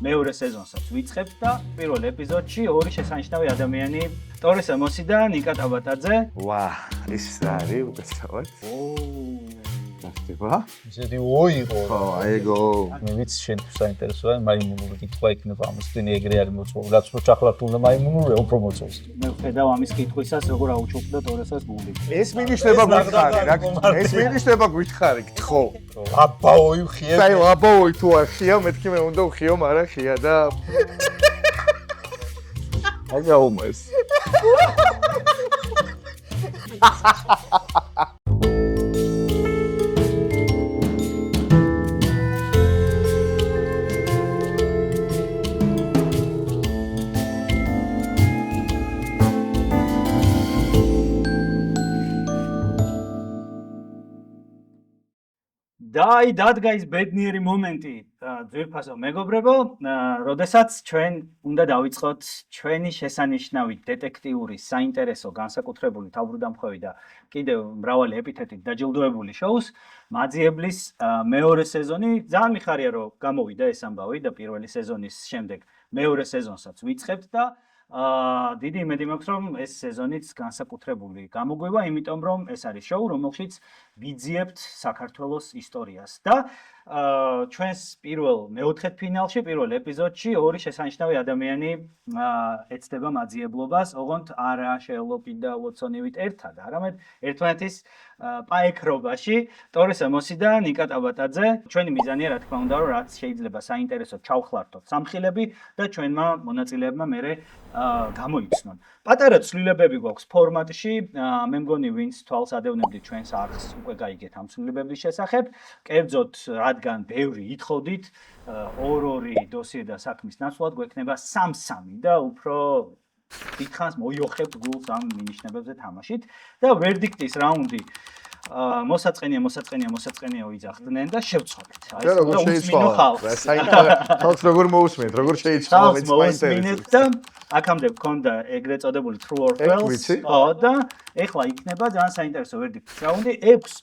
მეორე სეზონსაც ვიწყებთ და პირველ ეპიზოდში ორი შესანიშნავი ადამიანი ტორეს ემოსი და ნიკა ტაბატაძე. ვა, ის არის უკაცრავად. ნახტება? ისეთი ოიღო. ხო, აიგო. მე ვიცი შენთვის საინტერესოა მაიმუნური კითხვა იქნება ამას წინ ეგრე არის მოწმობა. რაც რო ჩახლართულდა მაიმუნურია უფრო მოწევს. მე ვხედავ ამის კითხვისას როგორ აუჩუქდა ტორესას გული. ეს მინიშნება გვითხარი, რა ეს მინიშნება გვითხარი, გთხო. აბაოი ხია. საი აბაოი თუ არ ხია, მეთქი მე უნდა ვხიო, მაგრამ ხია და აი გაუმეს. და დადგა ის ბედნიერი მომენტი ძვირფასო მეგობრებო, როდესაც ჩვენ უნდა დავიწყოთ ჩვენი შესანიშნავი დეტექტიური, საინტერესო, განსაკუთრებული თავბრუდამხვევი და კიდევ მრავალი ეპითეტით დაჯილდოებული შოუს მაძიებლის მეორე სეზონი. ძალიან მიხარია რომ გამოვიდა ეს ამბავი და პირველი სეზონის შემდეგ მეორე სეზონსაც ვიწყებთ და დიდი იმედი მაქვს რომ ეს სეზონიც განსაკუთრებული გამოგვივა, იმიტომ რომ ეს არის შოუ, რომელშიც ვიძიებთ საქართველოს ისტორიას და ჩვენს პირველ მეოთხედფინალში, პირველ ეპიზოდში ორი შესანიშნავი ადამიანი ეცდება მაძიებლობას, ოღონდ არა შერლოკი და ვოტსონივით ერთად, არამედ ერთმანეთის პაექრობაში, ტორეს ემოსი და ნიკა ტაბატაძე. ჩვენი მიზანია, რა თქმა უნდა, რომ რაც შეიძლება საინტერესო ჩავხლართოთ სამხილები და ჩვენმა მონაწილეებმა მერე გამოიცნონ. პატარა ცვლილებები გვაქვს ფორმატში, მე მგონი ვინც თვალს ადევნებდით ჩვენს არხს უკვე გაიგეთ ამ ცვლილებების შესახებ. კერძოდ, რადგან ბევრი ითხოვდით, ორ-ორი დოსიე და საქმის ნაცვლად გვექნება 3-3 და უფრო დიდხანს მოიოხებთ გულს ამ მინიშნებებზე თამაშით და ვერდიქტის რაუნდი მოსაწყენია ვიძახდნენ და შევცვალეთ. აი ეს როგორ შეიცვალა? საინტერესო როგორ მოусმენთ, როგორ შეიცვალა მეც მაინტერესებს. და აქამდე გქონდა ეგრეთ წოდებული true or false. და ეხლა იქნება ძალიან საინტერესო ვერდიქტის რაუნდი. 6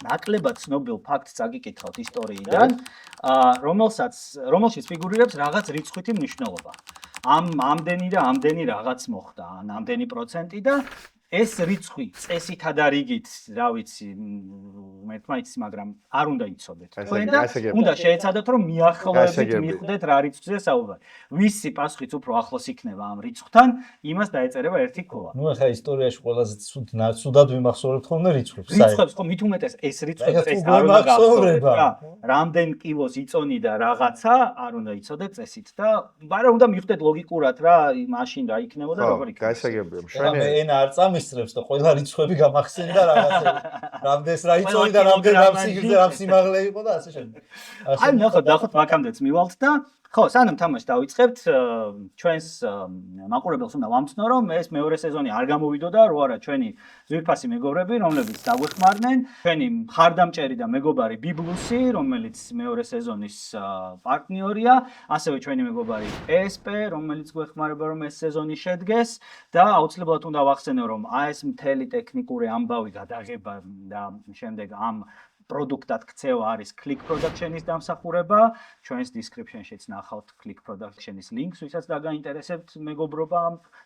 ნაკლებად ცნობილ ფაქტს აგიკითხავთ ისტორიიდან, რომელშიც ფიგურირებს რაღაც რიცხვითი მნიშვნელობა. ამდენი და ამდენი რაღაც მოხდა, ან ამდენი პროცენტი და ეს რიცხვი წესით და რიგით, რა ვიცი, ერთმანეთს, მაგრამ არ უნდა იცოდეთ. თქვენ და უნდა შეეცადოთ, რომ მიახლოებით მიხვდეთ რა რიცხვზე საუბარი. ვისი პასუხიც უფრო ახლოს იქნება ამ რიცხვთან, იმას დაეწერება ერთი ქოლა. ნუ ახლა ისტორიაში ყველაზე ცუდად ვიმახსოვრებთ ხოლმე რიცხვებს. რიცხვებს ხო მით უმეტეს ეს რიცხვები წესით არ უნდა გახსოვდეთ. რამდენ კილოს იწონი და რაღაცა არ უნდა იცოდეთ წესით და მაგრამ უნდა მიხვდეთ ლოგიკურად რა, მაშინ რა იქნებოდა როგორ იქნება. გასაგებია. მე ენა არ წამისწრებს და ყველა რიცხვები გამახსენდა რაღაცა. რამდენს რა იწონი და რამდენ რამსიგრძე რამ სიმაღლე იყო და ასე შემდეგ. აი ნახოთ მაგამდეც მივალთ და ხო, სანამ თამაში დავიწყებთ, ჩვენს მაყურებელს უნდა ვამცნო, რომ ეს მეორე სეზონი არ გამოვიდოდა, რო არა ჩვენი ძვირფასი მეგობრები, რომლებიც დაგვეხმარნენ, ჩვენი მხარდამჭერი და მეგობარი ბიბლუსი, რომელიც მეორე სეზონის პარტნიორია, ასევე ჩვენი მეგობარი PSP, რომელიც გვეხმარება, რომ ეს სეზონი შედგეს და აუცილებლად უნდა ვახსენო, რომ ეს მთელი ტექნიკური ამბავი გადაღება და შემდეგ ამ პროდუქტად ქცევა არის Click Production-ის დამსახურება. ჩვენს description-შიც ნახავთ Click Production-ის links, ვისაც დაგაინტერესებთ მეგობრობა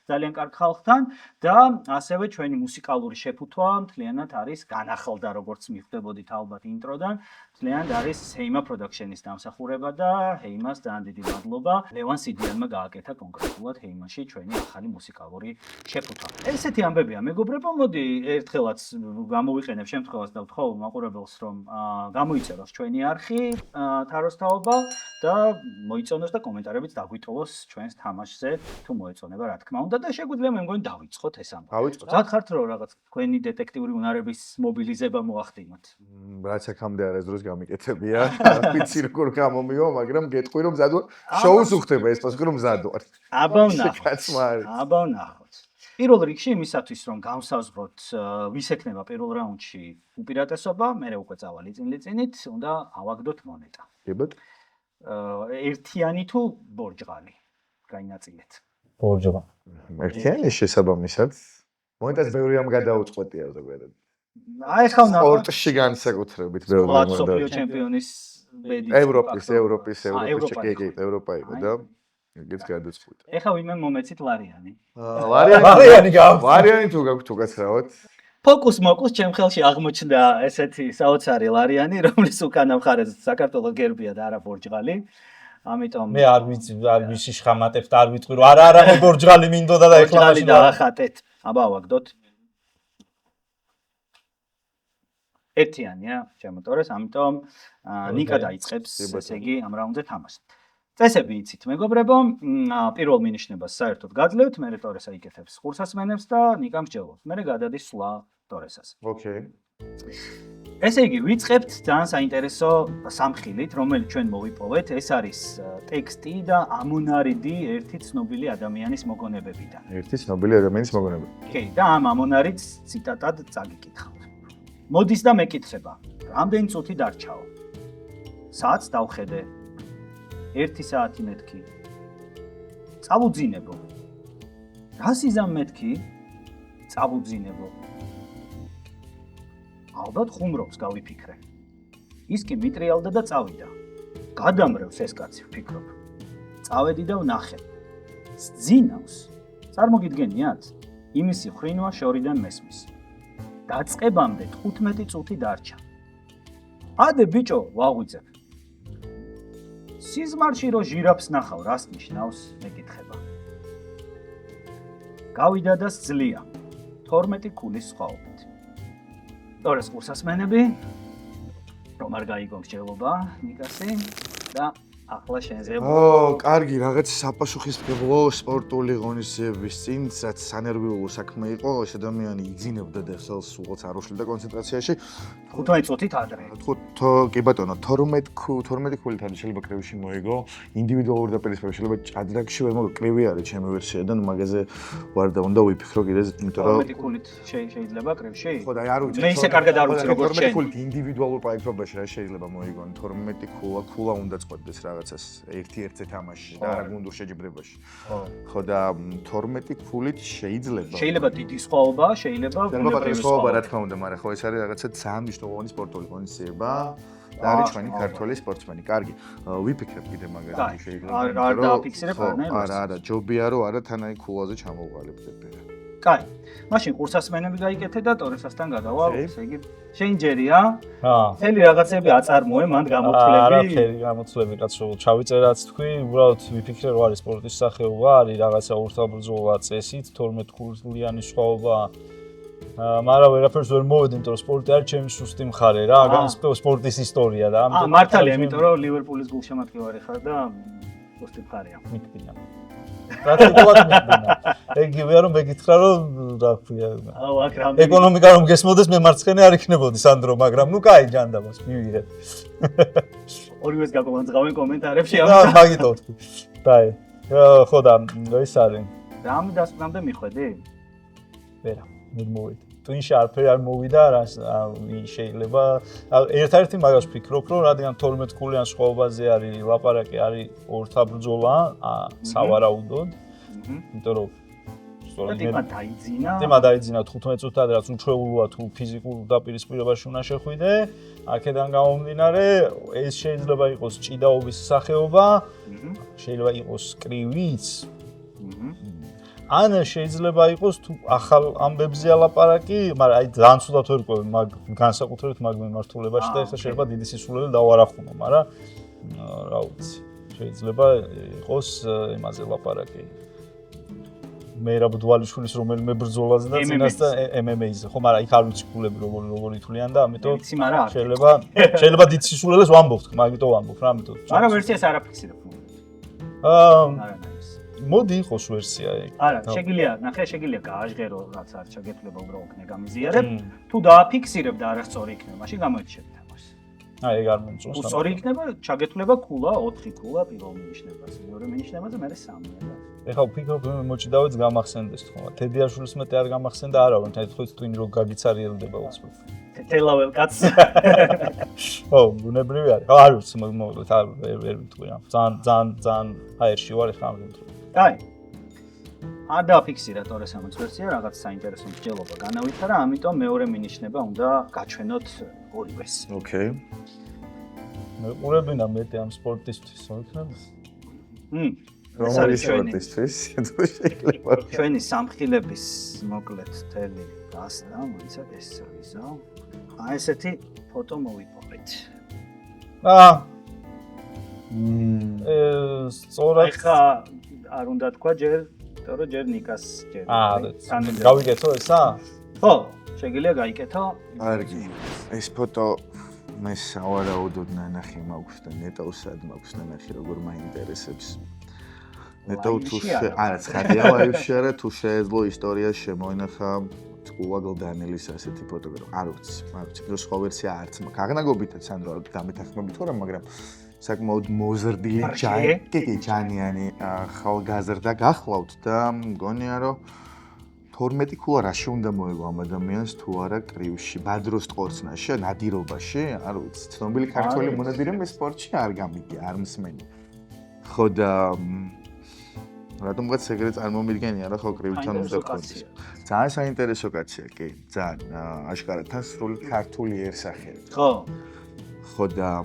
ძალიან კარგ ხალხთან და ასევე ჩვენი მუსიკალური შეფუთვა მთლიანად არის განახლდა, როგორც მიხვდებოდით ალბათ ინტროდან. მთლიანად არის Heima Production-ის დამსახურება და Heima-ს ძალიან დიდი მადლობა. ლევან სიდიანმა გააკეთა კონკრეტულად Heima-ში ჩვენი ახალი მუსიკალური შეფუთვა. ესეთი ამბებია მეგობრებო, მოდი ერთხელაც გამოვიყენებ შემთხვევას და ვთხოვ მაყურებელს რომ გამოიწეროს ჩვენი არხი თაროსთაობა და მოიწონოს და კომენტარებით დაგვიტოვოს ჩვენს თამაშზე თუ მოეწონება რა თქმა უნდა და შეგვიძლია მე მგონი დავიწყოთ ეს ამბავი. დავიწყოთ. გახართ რომ რაღაც თქვენი დეტექტიური უნარების მობილიზება მოახდინოთ. რაც აქამდე არ ეს დროს გამიკეთებია. ვიცი როგორ გამომივა, მაგრამ გეტყვი რომ მზად ვარ. შოუს უხდება ეს პასუხი რომ მზად ვარ. აბა ვნახოთ. პირველ რიგში იმისათვის რომ გავსაზღვროთ ვის ექნება პირველ რაუნდში უპირატესობა, მე უკვე წავალი წინ-წინით, უნდა ავაგდოთ მონეტა. გებად? ერთიანი თუ ბორჯღალი გაინაწილეთ. ბორჯღა. ერთიანი შესაბამისად. მონეტას ბევრი რამ გადაუწყვეტია ზოგადად. აი ხავ ნახოთ. სპორტში განსაკუთრებით ბევრი მონეტა. სოფლიო ჩემპიონის ევროპის ევროპა იყო და ეგეც გადაწყვიტა. ეხლა ვინმე მომეცით ლარიანი. ვარიანი თუ გაქვთ უკაცრავად. ფოკუს მოკუს ჩემ ხელში აღმოჩნდა ესეთი საოცარი ლარიანი, რომლის უკანა მხარეს საქართველოს გერბია და არა პორტუგალი. ამიტომ მე არ ვიცი შხამატებთ, არ ვიტყვი რომ არა მე პორტუგალი მინდოდა და ეხლა მაშინ დაახატეთ. აბა ავაგდოთ. ერთიანია ჩემოტორეს, ამიტომ ნიკა დაიწყებს, ესე იგი, ამ რაუნდზე თამაშს. წესები იცით, მეგობრებო, პირველ მინიშნებას საერთოდ გაძლევთ, მერე ტორესა იკეთებს ხურსასმენებს და ნიკამ მსჯელობს. მერე გადადის სვლა ტორესას. ოკეი. ესე იგი, ვიწყებთ ძალიან საინტერესო სამხილით, რომელიც ჩვენ მოვიპოვეთ. ეს არის ტექსტი და ამონარიდი ერთი ცნობილი ადამიანის მოგონებებიდან. ერთი ცნობილი ადამიანის მოგონება. კი, და ამ ამონარიდს ციტატად წაგიკითხავთ. მოდის და მეკითხება, რამდენი წუთი დარჩაო? საათს დავხედე. 1 საათი მეთქი. წავუძინებო. რას იზამ მეთქი? წავუძინებო. ალბათ ხუმრობს გავიფიქრე. ის კი მიტრიალდა და წავიდა. გადამრევს ეს კაცი ვფიქრობ. წავედი და ვნახე. ძინავს. წარმოგიდგენიათ? იმისი ხრინვა შორიდან მესმის. დაწყებამდე 15 წუთი დარჩა. ადე ბიჭო, ვაღვიძებ. სიზმარში რო ჟირაფს ნახავ, რას ნიშნავს? მეკითხება. გავიდა და სძლია. 12 ქულის სხვაობით. ტორეს ხურსასმენები, რომ არ გაიგო მსჯელობა, ნიკასი და ახლა შენზე. კარგი, რაღაც საპასუხისმგებლო სპორტული ღონისძიების წინ, რაც სანერვიულო საქმე იყო, ეს ადამიანი იგზინებდა და ხელს უღაც არ უშლიდა კონცენტრაციაში. 15 წუთით ადრე. კი ბატონო, 12 ქულით არის შეიძლება კრივში მოიგო, ინდივიდუალური დაპირისპირება შეიძლება ჭადრაკში ვერ მოგო, კრივი არის ჩემი ვერსიიდან, მაგაზე ვარ და უნდა ვიფიქრო კიდეც, იმიტომ რომ 12 ქულით შეიძლება კრივში? ხო და არ ვიცი. მე ისე კარგად არ ვიცი როგორც შენ. 12 ქულით ინდივიდუალურ პროექტობაში რა შეიძლება მოიგონ, 12 ქულა უნდა წყვეტდეს რაღაცას ერთ-ერთზე თამაშში და არა გუნდურ შეჯიბრებაში. ხო და 12 ქულით შეიძლება დიდი სხვაობა, შეიძლება ბუნებრივი სხვაობა, რა თქმა უნდა, მაგრამ ხო ეს არის რაღაცა ძალიან მნიშვნელოვანი სპორტული ღონისძიება და არის ჩვენი ქართველი სპორტსმენი. კარგი, ვიფიქრებ კიდე მაგაზე შეიძლება. არ დააფიქსირებ არნაირად? არა, ჯობია რომ არა თან აი ქულაზე ჩამოვყალიბდები. კაი. მაშინ ხურსასმენები გაიკეთე და ტორესასთან გადავალ, ესე იგი, შენ ჯერია? მთელი რაღაცები აწარმოე, მან გამოთვლები. არაფერი გამოთვლები, რაც რო ჩავიწერაც თქვი, უბრალოდ ვიფიქრე რომ არის სპორტის სახეობა, არის რაღაცა ურთაბრძოლა წესით, 12 ქულიანი სხვაობა. მაგრამ ვერაფერს ვერ მოვედი, იმიტომ რომ სპორტი არის ჩემი სუსტი მხარე რა, სპორტის ისტორია და ამიტომ მართალია, იმიტომ რომ ლივერპულის გულშემატკივარი ხარ და სუსტი მხარეა. მიგდინა. პრაქტიკულად მიგდინა. ეგივეა რომ მეკითხა რომ რა ქვია. აქ რამე ეკონომიკა რომ გესმოდეს მე მარცხენა არ იქნებოდი სანდრო, მაგრამ ნუ კაი ჯანდაბას მივიღე. ორივეს გაგვანძღავენ კომენტარებში ამიტომ. მაგითო ვთქვი. დაი. ხო და ეს არის. რამ დასკვნამდე მიხვედი? ვერა, მე მოვედი. twin-ში არაფერი არ მოვიდა, რას შეიძლება ერთ-ერთი მაგას ვფიქრობ, რომ რადგან 12 ქულიან სხვაობაზე არის ლაპარაკი, არის ორთაბრძოლა, სავარაუდოდ. იმიტომ რომ ტიმა დაიძინა 15 წუთად, რაც უჩვეულოა თუ ფიზიკურ დაპირისპირებაში უნდა შეხვიდე. აქედან გამომდინარე, ეს შეიძლება იყოს ჭიდაობის სახეობა, შეიძლება იყოს კრივიც. ან შეიძლება იყოს თუ ახალ ამბებზე ლაპარაკი, მაგრამ აი ძალიან ცუდად ვერ ყვევი მაგ განსაკუთრებით მაგ მემართულებაში და ეხლა შეიძლება დიდი სისულელე დავარახუნო, მაგრამ რა ვიცი, შეიძლება იყოს იმაზე ლაპარაკი. მერაბ დვალიშვილის რომელიმე ბრძოლაზე და წინასწარ MMA-ზე, ხო, მაგრამ იქ არ ვიცი ქულები როგორი თვლიან და ამიტომ შეიძლება დიდ სისულელეს ვამბობთ, მაგიტო ვამბობ რა, ამიტომ. მაგრამ ვერსიას არ აფიქსირებ. მოდი იყოს ვერსია ეგ. არა, შეგიძლია გააჟღერო, რაც არ ჩაგეთვლება უბრალოდ ნეგამიზიარებ. თუ დააფიქსირებ და არასწორი იქნება, მაშინ გამოიჩინებ თამაშს. ეგ არ მომწონს. სწორი იქნება, ჩაგეთვლება ქულა, 4 ქულა პირველ მინიშნებაზე, მეორე მინიშნებაზე, მერე 3. ეხლა ვფიქრობ, მოჭიდავეც გამახსენდეს თქო. თედიაშვილის მეტი არ გამახსენდა არავინ, თითქოს twin რო გაგიცარიელდება უცბად. თელაվել კაცს. ო, ბუნებრივი არის. არ ვიცი, მოგმოვლეთ, ვერ ვიტყვი რა. ძალიან აერში ვარ ეხლა ამ დროს. კაი. არ დააფიქსირა ტორეს ამოც ვერსია, რაღაც საინტერესო მსჯელობა განავითარა, ამიტომ მეორე მინიშნება უნდა გაჩვენოთ ორივეს. ოკეი. მეყურებინა მეტი ამ სპორტისთვის, რა იქნება? რომელი სპორტისთვის თუ შეიძლება ჩვენი სამხილების მოკლედ თელი გასნა, მოიცადეთ ეს ისო. აი ესეთი ფოტო მოვიპოვეთ. სწორად ეხა არ უნდა თქვა ჯერ, თორე ჯერ ნიკას ჯერ. გავიკეთო ესა? ხო, შეგიძლია გაიკეთო. კარგი. ეს ფოტო მე სავარაუდოდ ნანახი მაქვს და ნეტავსად მაქვს ნანახი როგორ მაინტერესებს. ნეტავ თუ არა ცხადია ლაივში არა თუ შეეძლო ისტორია შემოინახა გულაგლ დანიელის ასეთი ფოტოგრაფია. არ ვიცი, მაგრამ სხვა ვერსია არც მაქვს. აღნაგობითაც სანდრო დამეთანხმებით თორე, მაგრამ საკმაოდ მოზრდილი ჯანიანი ხალგაზრდა გახლავთ და მგონია რომ 12 ქულა რაში უნდა მოეგო ამ ადამიანს თუ არა კრივში, ბადროს ტყორცნაში, ნადირობაში, არ ვიცი, ცნობილი ქართველი მონადირე მე სპორტში არ გამიგია, არ მსმენი. ხო და რატომღაც ეგრე წარმომიდგენია რა ხო კრივთან უნდა გქონდეს. ძალიან საინტერესო კაცია, კი, ძალიან აშკარად თან სრული ქართულიერსახელი. ხო. ხო და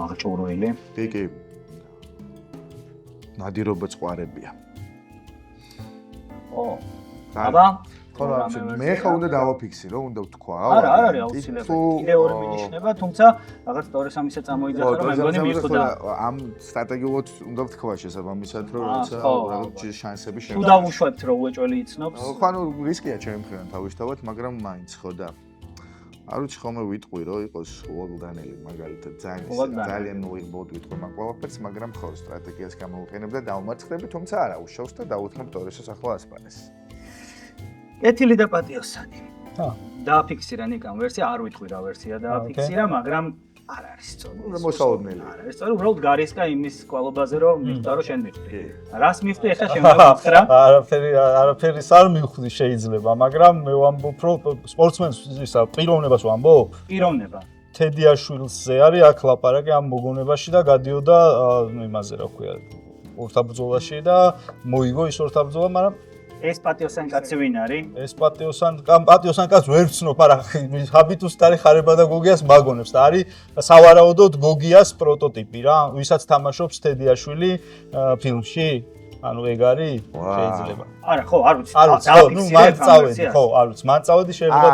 აღჭურვილი. კი. ნადირობა წვარებია. ო აბა ხო მე ხა უნდა დავაფიქსირო, უნდა ვთქვა. არა არის აუცილებელი. კიდე ორი მინიშნება, თუმცა რაღაც 2-3-ისა წამოიძახა რომ მე მგონი მიხვდა. ამ სტრატეგიულად უნდა ვთქვა შესაბამისად რომ როცა რაღაც შანსები შემოგვიყვება. თუ დავუშვებთ რომ უეჭველი იცნობს. ხო ანუ რისკია ჩემი მხრიდან თავისთავად, მაგრამ მაინც ხო და არ ვიცი ხომ ვიტყვი რომ იყოს უაგლდანელი მაგალითად ძალიან მოიღბოდ ვიტყვი მაგ ყველაფერს, მაგრამ ხო სტრატეგიას გამოვიყენებ და დავმარცხდები, თუმცა არა უშავს და დავუთმობ ტორესოს ახლა ასპარეს. კეთილი და პატიოსანი. დააფიქსირა ნიკამ ვერსია, არ ვიტყვი რა ვერსია დააფიქსირა, მაგრამ არ არის სწორი. მოსაოდნელი. არ არის სწორი, უბრალოდ გარისკა იმის კვალობაზე რომ მიხვდა რომ შენ მიხვდი. რას მიხვდი ახლა შენ მოგხრა? არაფერის არ მიხვდი შეიძლება, მაგრამ მე ვამბობ რომ სპორტსმენს ისა პიროვნებას ვამბობ? პიროვნება. თედიაშვილზე არის აქ ლაპარაკი ამ მოგონებაში და გადიოდა იმაზე რა ქვია ორთაბრძოლაში და მოიგო ის ორთაბრძოლა, მაგრამ ეს პატიოსანი კაცი ვინ არის? ეს პატიოსანი კაცს ვერ ვცნობ, არა ჰაბიტუსტარი ხარება და გოგიას მაგონებს და არის სავარაუდოდ გოგიას პროტოტიპი რა, ვისაც თამაშობს თედიაშვილი ფილმში. ანუ ეგ არის შეიძლება. არა, ხო, არ ვიცი. არ ვიცი, ნუ მან წავედი, ხო, არ ვიცი, მან წავედი შეიძლება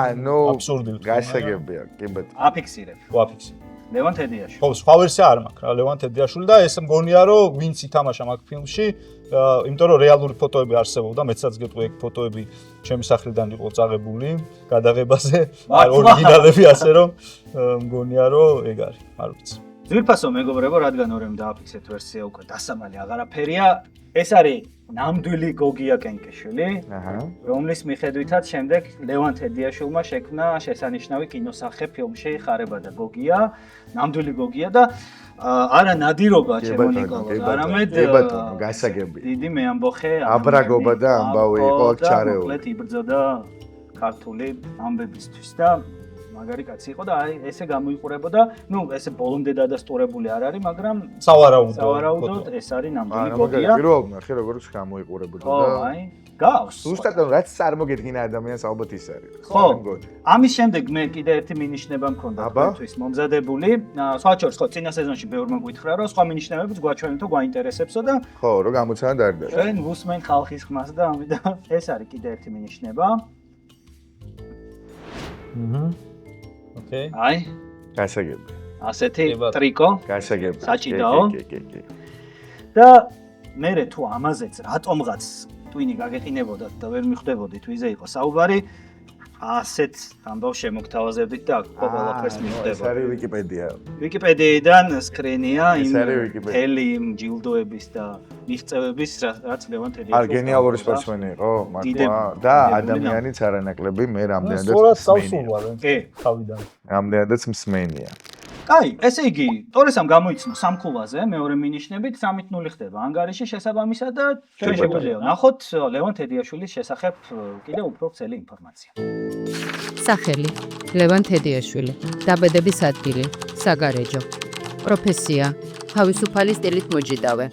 აბსურდი ვთქვა. გასაგებია, კი ბატონო. აფიქსირებ. ვაფიქსირებ. ლევან თედიაშვილი. ხო, სხვა ვერსია არ მაქვს რა, ლევან თედიაშვილი და ეს მგონია რომ ვინც ითამაშა მაგ ფილმში, იმიტომ რომ რეალური ფოტოები არსებობდა, მეცაც გეტყვი ეგ ფოტოები ჩემი სახლიდან იყო წაღებული გადაღებაზე, ორიგინალები ასე რომ მგონია რომ ეგ არის, არ ვიცი. ძვირფასო მეგობრებო, რადგან ორემ დააფიქსეთ ვერსია უკვე დასამალი აღარაფერია, ეს არის ნამდვილი გოგია კენკეშვილი, რომლის მიხედვითაც შემდეგ ლევან თედიაშვილმა შექმნა შესანიშნავი კინოსახე ფილმში ხარება და გოგია, ნამდვილი გოგია და არა ნადირობა ჩემო ნიკოლოზ, არამედ გასაგებია. დიდი მეამბოხე აბრაგობა და ამბავი იყო აქ ჩარეული. მოკლედ იბრძოდა ქართული ამბებისთვის და მაგარი კაცი იყო და აი ესე გამოიყურებოდა, ნუ ესე ბოლომდე დადასტურებული არ არის, მაგრამ სავარაუდოდ ეს არის ნამდვილი გოგია. მაგრამ პირველ ნახე როგორც გამოიყურებოდა და აი გავს. ზუსტად რაც წარმოგედგინა ადამიანს ალბათ ის არის. ხო. ამის შემდეგ მე კიდე ერთი მინიშნება მქონდა თქვენთვის მომზადებული. სხვაჩორს ხო წინა სეზონში ბევრმა გვითხრა რომ სხვა მინიშნებებიც გვაჩვენეთო, გვაინტერესებსო და ხო, რო გამოცანა დაერდა. ჩვენ ვუსმენთ ხალხის ხმას და ამიტომ ეს არის კიდე ერთი მინიშნება. ოკეი. აი, გასაგებია. ასეთი ტრიკო. გასაგებია. საჭიდაო. კი. და მე თუ ამაზეც რატომღაც ტვინი გაგეყინებოდათ და ვერ მიხვდებოდით ვიზე იყო საუბარი, ასეთ ამბავს შემოგთავაზებდით და აქ ყველაფერს მიხვდებოდით. ეს არის ვიკიპედია. ვიკიპედიიდან სკრინია იმ თელი იმ ჯილდოების და მიღწევების, რაც ლევან თედიაშვილი. არ გენიალური სპორტსმენი იყო, მართლა და ადამიანიც არანაკლები, მე რამდენადაც მსმენია. კი, თავიდან. რამდენადაც მსმენია. კაი, ესე იგი, ტორესამ გამოიცნო სამქულაზე, მეორე მინიშნებით 3-0 ხდება ანგარიში შესაბამისად და ჩვენ შეგვიძლია ნახოთ ლევან თედიაშვილის შესახებ კიდევ უფრო ვრცელი ინფორმაცია. სახელი: ლევან თედიაშვილი. დაბადების ადგილი: საგარეჯო. პროფესია: თავისუფალი სტილით მოჯიდავე.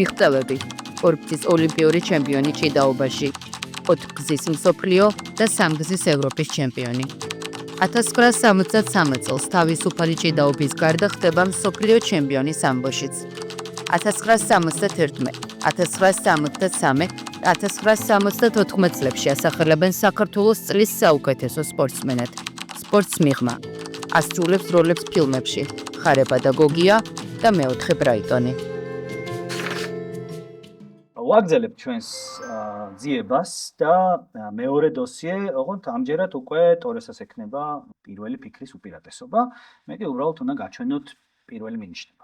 მიღწევები: ორგზის ოლიმპიური ჩემპიონი ჭიდაობაში, 4გზის მსოფლიო და 3გზის ევროპის ჩემპიონი. 1963 წელს თავისუფალი ჭიდაობის გარდა ხდება მსოფლიო ჩემპიონი სამბოშიც. 1971, 1973, 1974 წლებში ასახელებენ საქართველოს წლის საუკეთესო სპორტსმენად. სპორტს მიღმა ასრულებს როლებს ფილმებში ხარე პედაგოგია და მეოთხე ბრაიტონი. ვაგზალებთ ჩვენს ძიებას და მეორე დოსიე, ოღონდ ამჯერად უკვე ტორესას ექნება პირველი ფიქრის უპირატესობა. მეტი უბრალოდ უნდა გაჩვენოთ პირველი მინიშნება.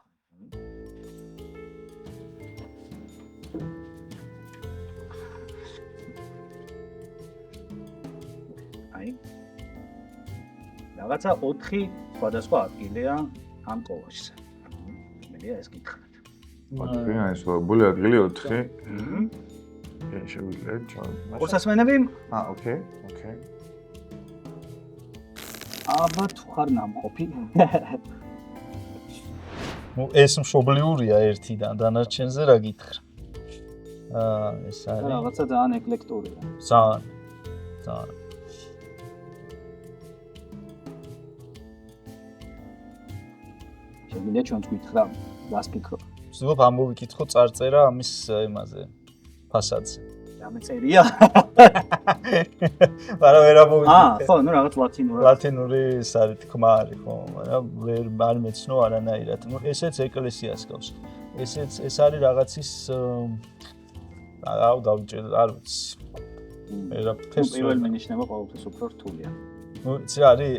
აი. რაღაცა 4 სხვადასხვა ადგილია ამ კოლაჟზე. მერია ეს გითხრათ. ეს ბული ადგილი 4. შევიძლია ჩვენ. კურსასმენები? ოკეი. აბა თუ ხარ ნამყოფი. ეს მშობლიურია ერთიდან, დანარჩენზე რა გითხრა. ეს არის რაღაცა ძალიან ეკლექტურია. ძალიან. შეგვიძლია ჩვენც გითხრა, რას ფიქრობ? ვცდილობ ამოვიკითხო წარწერა ამის იმაზე, ფასადზე. დამეწერია? მაგრამ ვერ ამოვიკითხე. ხო, ნუ რაღაც ლათინურად. ლათინური ის არის თქმა არის, ხო, მაგრამ ვერ მეცნო არანაირად. ნუ ესეც ეკლესიას გავს. ეს არის რაღაცის დავჭერ, არ ვიცი. ეს პირველი მინიშნება ყოველთვის უფრო რთულია. ნუ იცი არის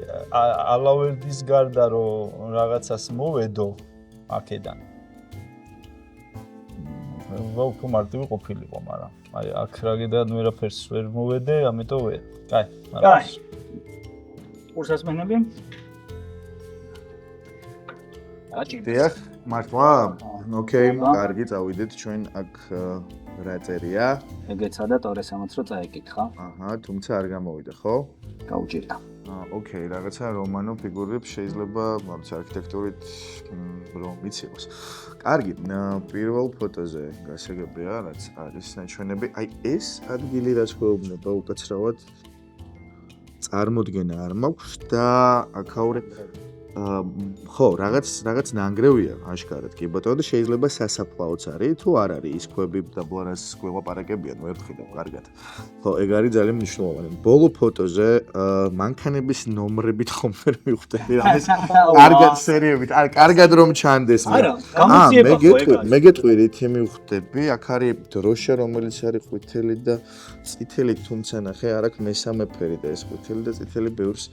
ალავერდის გარდა რომ რაღაცას მოვედო აქედან. უფრო მარტივი ყოფილიყო, მაგრამ აი აქ რაგედან ვერაფერს ვერ მოვედე, ამიტომ ვერ. კაი, კაი. კურსასმენები? დიახ, მართლა? ოკეი, კარგი, წავიდეთ ჩვენ აქ რა წერია? ეგეცა და ტორესამაც რო წაიკითხა. თუმცა არ გამოვიდა, ხო? გაუჭირდა. ოკეი, რაღაცა რომანო ფიგურებს შეიძლება, მაგაც არქიტექტურით რომიც იყოს. კარგი, პირველ ფოტოზე გასაგებია, რაც არის ნაჩვენები. აი ეს ადგილი რაც გვეუბნება უკაცრავად წარმოდგენა არ მაქვს და აქაურე ხო, რაღაც ნანგრევია აშკარად კი ბატონო და შეიძლება სასაფლაოც არის, თუ არ არის ის ქვები და ბლარას გველაპარაკებიან ვერთხიდან კარგად. ხო, ეგ არის ძალიან მნიშვნელოვანი. ბოლო ფოტოზე მანქანების ნომრებით ხომ ვერ მივხვდები რამეს კარგად სერიებით, არ კარგად რომ ჩანდეს. არა, გამოძიება ხო ეგ არის. მე გეტყვი რითი მივხვდები, აქ არის დროშა რომელიც არის ყვითელი და წითელი, თუმცა ნახე არ აქვს მესამე ფერი და ეს ყვითელი და წითელი ბევრს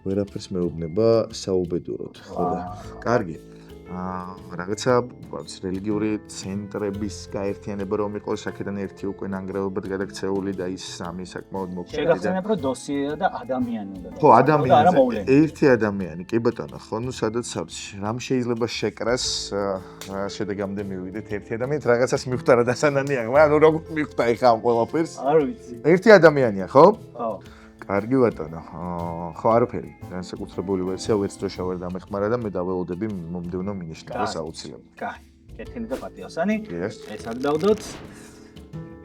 ვერაფერს მეუბნება საუბედუროდ, ხო და კარგი. რაღაცა რელიგიური ცენტრების გაერთიანება რომ იყოს, აქედან ერთი უკვე ნანგრევებად გადაქცეული და ის სამი საკმაოდ მოკლე. შეგახსენებ რომ დოსიეა და ადამიანი უნდა. ხო, ადამიანი. ერთი ადამიანი, კი ბატონო, ხო, ნუ სადაც სავსე. რამ შეიძლება შეკრას შედეგამდე მივიდეთ ერთი ადამიანით, რაღაცას მივხვდა რა დასანანია, მაგრამ ნუ როგორ მივხვდა ეხა ამ ყველაფერს? არ ვიცი. ერთი ადამიანია, ხო? ხო. კარგი ბატონო. ხო, არაფერი. განსაკუთრებული ვერსია ვერც დროშა ვერ დამეხმარა და მე დაველოდები მომდევნო მინიშნებას აუცილებლად. კაი. კეთილი და პატიოსანი. Yes. ეს არ დავდოთ.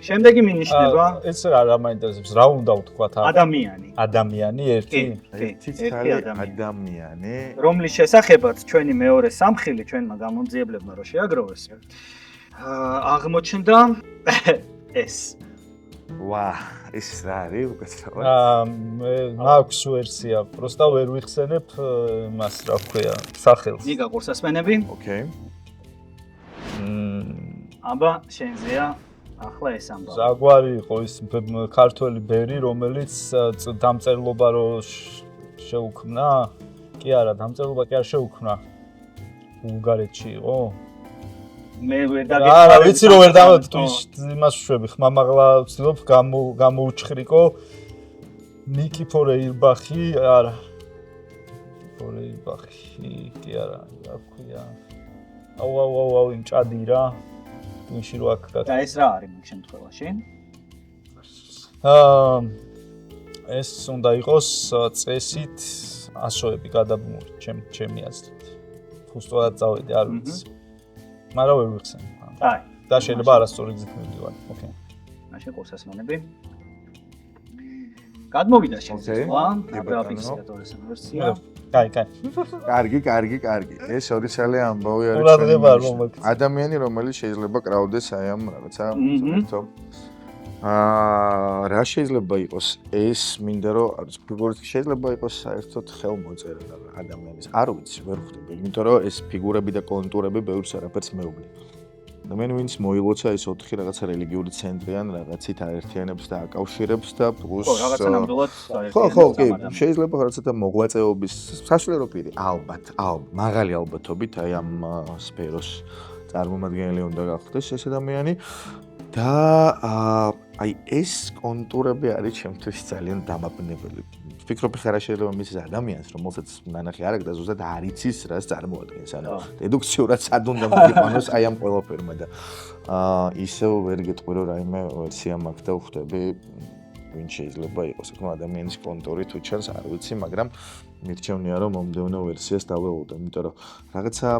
შემდეგი მინიშნება ეს რა მაინტერესებს, რა უნდა ვთქვათ ადამიანი. ადამიანი ერთი? ერთი ადამიანი. რომლის შესახებაც ჩვენი მეორე სამხილი ჩვენმა გამომძიებლებმა რო შეაგროვეს. აღმოჩნდა ეს. ვა, ეს რა არის უკაცრავად? მაქვს ვერსია, პროსტა ვერ ვიხსენებ მას რა ქვია, სახელს. ნიკა კურსასმენები. ოკეი. აბა შენზეა ახლა ეს ამბავი. ზაგვარი იყო ის ქართველი ბერი, რომელიც დამწერლობა რო შეუქმნა. კი არა, დამწერლობა კი არ შეუქმნა. ბულგარეთში იყო. მე ვერ დაგეცი. არა, ვიცი რომ ვერ იმას ვშვები, ხმამაღლა ვცდილობ გამოუჩხრიკო. ნიკიფორე ილბახი, არა. ნიკიფორე ილბახი, კი არა, რა ქვია. აუ, იმ ჭადი რა. თუნში რო აქ და ეს რა არის მაგ შემთხვევაში? ეს უნდა იყოს წესით ასოები გადაბმული, ჩემი აზრით. ფუსტულად წავედი, არ ვიცი. მაგრამ ვერ ვიხსენებ. აი, და შეიძლება არასწორი გზით მივდივარ. ოკეი. მაშინ კურსასმენები. გადმოვიდა შეცდომა, კი, ბატონო. დააფიქსირეთ ორესან ვერსია. კაი. კარგი. ეს ორი ძალიან ამბავი არის. ყურადღება არ მომაქვს. ადამიანი, რომელიც შეიძლება კრავდეს აი ამ რაღაცა საერთო. რა შეიძლება იყოს ეს მინდა რომ ფიგურით შეიძლება იყოს საერთოდ ხელმოწერა ადამიანის. არ ვიცი, ვერ ხვდები, იმიტომ რომ ეს ფიგურები და კონტურები ბევრს არაფერს მეუბნია. ადამიანი ვინც მოილოცა ეს 4 რაღაცა რელიგიური ცენტრი ან რაღაცით აერთიანებს და აკავშირებს და პლუს ხო, რაღაცა ნამდვილად ხო, კი, შეიძლება რაღაცა მოღვაწეობის საშუალო პირი, ალბათ, მაღალი ალბათობით აი ამ სფეროს წარმომადგენელი უნდა გახდეს ეს ადამიანი და აი ეს კონტურები არის ჩემთვის ძალიან დამაბნეველი. ვფიქრობ, ხარა შეიძლება მის ადამიანს, რომელსაც ნანახი არ აქვს და ზუსტად არ იცის, რას წარმოადგენს. ანუ დედუქციურად სად უნდა მოგიყვანოს აი ამ ყველაფერმა და ისევ ვერ გეტყვი რომ რაიმე ვერსია მაქვს და ვხვდები ვინ შეიძლება იყოს აქ ადამიანის კონტური თუ ჩანს არ ვიცი, მაგრამ მირჩევნია რომ მომდევნო ვერსიას დავეულო, იმიტომ რომ რაღაცა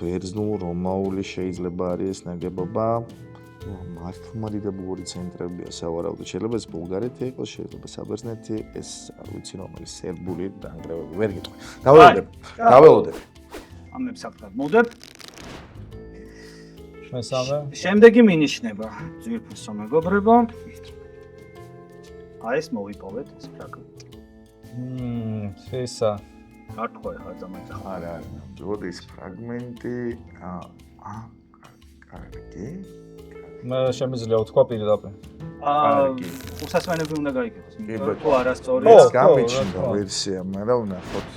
ბერძნულ რომაული შეიძლება არის ეს ნაგებობა მართლმადიდებლური ცენტრებია სავარაუდოდ შეიძლება ეს ბულგარეთი იყოს, შეიძლება საბერძნეთი, ეს არ ვიცი რომელი სერბული დაანგრევები, ვერ გეტყვი. დავეულოდებ. ამებს საფრთხად მოვდებ. მესამე. შემდეგი მინიშნება ძვირფასო მეგობრებო. აი ეს მოვიპოვეთ ეს ფრაგმენტი. ესა. არ თქვა ხა ზამეთ ხა. არა, ნამდვილად ეს ფრაგმენტი კარგი. მე შემიძლია ვთქვა პირდაპირ. უსასვენები უნდა გაიგოს. კი, ბატონო. თუ არასწორი ეს გამიჩნდა ვერსია, მაგრამ ვნახოთ.